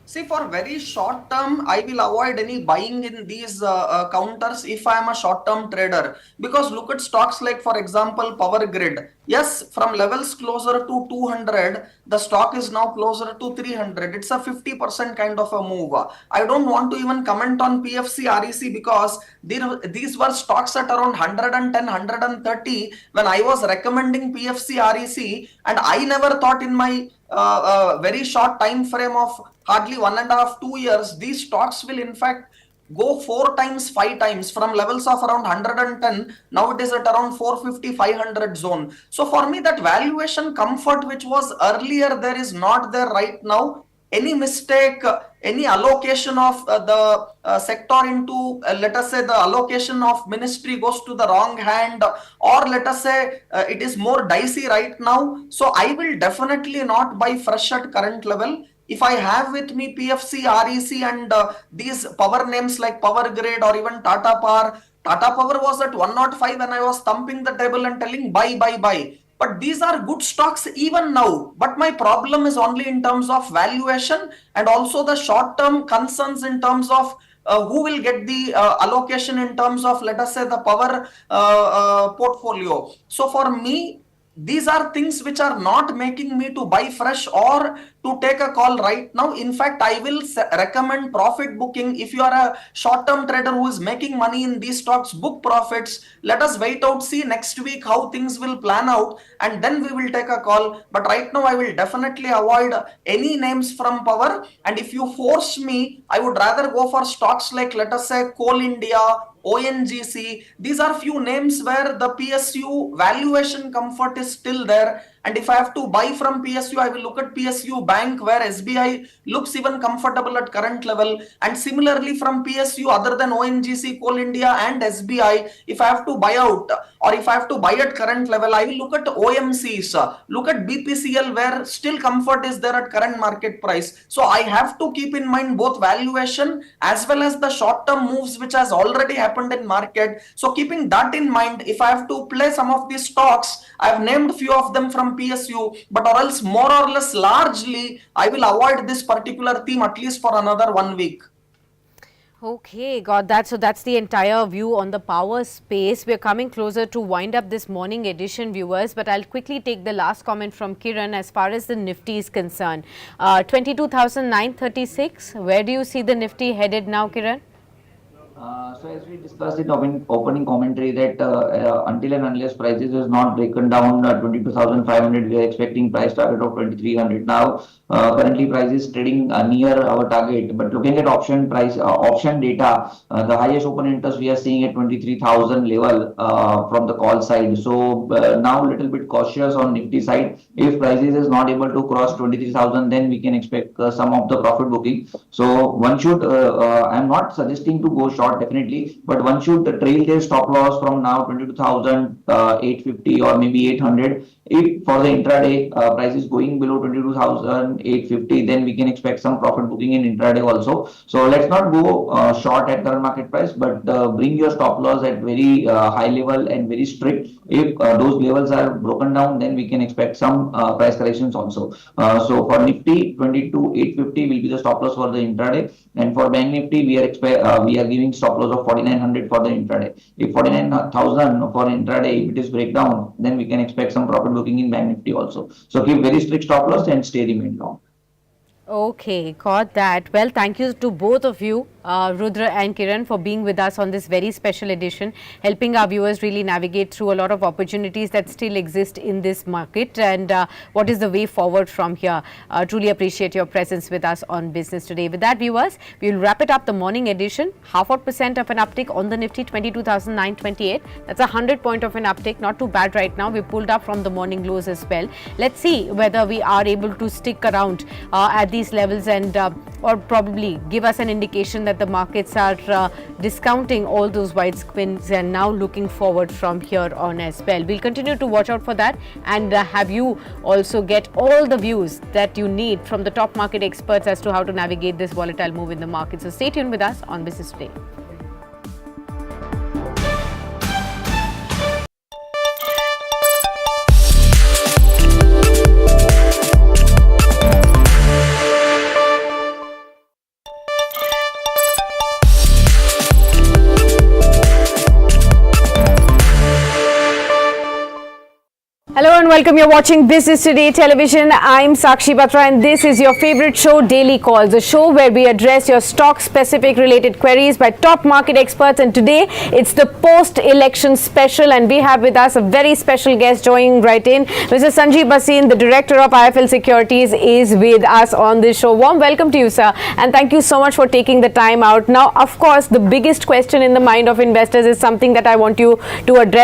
See, for very short term, I will avoid any buying in these counters if I am a short term trader. Because look at stocks like, for example, Power Grid. Yes, from levels closer to 200, the stock is now closer to 300. It's a 50% kind of a move. I don't want to even comment on PFC REC because these were stocks at around 110, 130 when I was recommending PFC REC, and I never thought in my very short time frame of hardly 1.5 2 years, these stocks will in fact go 4 times 5 times from levels of around 110. Now it is at around 450 500 zone. So for me, that valuation comfort which was earlier there is not there right now. Any mistake, any allocation of the sector into, let us say, the allocation of ministry goes to the wrong hand, or let us say it is more dicey right now. So I will definitely not buy fresh at current level. If I have with me PFC, REC and these power names like Power Grid or even Tata Power, Tata Power was at 105 when I was thumping the table and telling buy, buy, buy. But these are good stocks even now. But my problem is only in terms of valuation and also the short term concerns in terms of who will get the allocation in terms of, let us say, the power portfolio. So for me, these are things which are not making me to buy fresh or to take a call right now. In fact, I will recommend profit booking. If you are a short-term trader who is making money in these stocks, book profits. Let us wait out, see next week how things will plan out, and then we will take a call. But right now, I will definitely avoid any names from power. And if you force me, I would rather go for stocks like, let us say, Coal India, ONGC. These are few names where the PSU valuation comfort is still there. And if I have to buy from PSU, I will look at PSU Bank where SBI looks even comfortable at current level. And similarly from PSU, other than ONGC, Coal India and SBI, if I have to buy out or if I have to buy at current level, I will look at OMCs, look at BPCL where still comfort is there at current market price. So I have to keep in mind both valuation as well as the short-term moves which has already happened in market. So keeping that in mind, if I have to play some of these stocks, I have named few of them from PSU, but or else more or less largely I will avoid this particular theme at least for another 1 week. Okay, got that. So that's the entire view on the power space. We're coming closer to wind up this morning edition, viewers, but I'll quickly take the last comment from Kiran as far as the Nifty is concerned. 22,936, where do you see the Nifty headed now, Kiran? So as we discussed in opening commentary that until and unless prices is not broken down 22,500, we are expecting price target of 2,300. Now currently price is trading near our target, but looking at option price, option data, the highest open interest we are seeing at 23,000 level from the call side. So now little bit cautious on Nifty side. If prices is not able to cross 23,000, then we can expect some of the profit booking. So one should, I'm not suggesting to go short definitely, but one should trail their stop loss from now 22,850 or maybe 800. If for the intraday price is going below 22,850, then we can expect some profit booking in intraday also. So let's not go short at current market price, but bring your stop loss at very high level and very strict. If those levels are broken down, then we can expect some price corrections also. So for Nifty, 22,850 will be the stop loss for the intraday, and for Bank Nifty, we are giving stop loss of 4,900 for the intraday. If 49,000 for intraday, if it is breakdown, then we can expect some profit booking in Bank Nifty also. So keep very strict stop loss and stay remain long. Okay, got that. Well, thank you to both of you, Rudra and Kiran, for being with us on this very special edition, helping our viewers really navigate through a lot of opportunities that still exist in this market and what is the way forward from here. Truly appreciate your presence with us on Business Today. With that, viewers, we will wrap it up the morning edition. 0.5% of an uptick on the Nifty, 22,928. That's 100 point of an uptick. Not too bad right now. We pulled up from the morning lows as well. Let's see whether we are able to stick around at these levels and or probably give us an indication that the markets are discounting all those wide spins and now looking forward from here on as well. We'll continue to watch out for that and have you also get all the views that you need from the top market experts as to how to navigate this volatile move in the market. So stay tuned with us on Business Today. Hello and welcome. You're watching Business Today Television. I'm Sakshi Batra and this is your favorite show, Daily Calls, a show where we address your stock-specific related queries by top market experts. And today it's the post-election special and we have with us a very special guest joining right in. Mr. Sanjeev Bhasin, the Director of IIFL Securities, is with us on this show. Warm welcome to you, sir. And thank you so much for taking the time out. Now, of course, the biggest question in the mind of investors is something that I want you to address.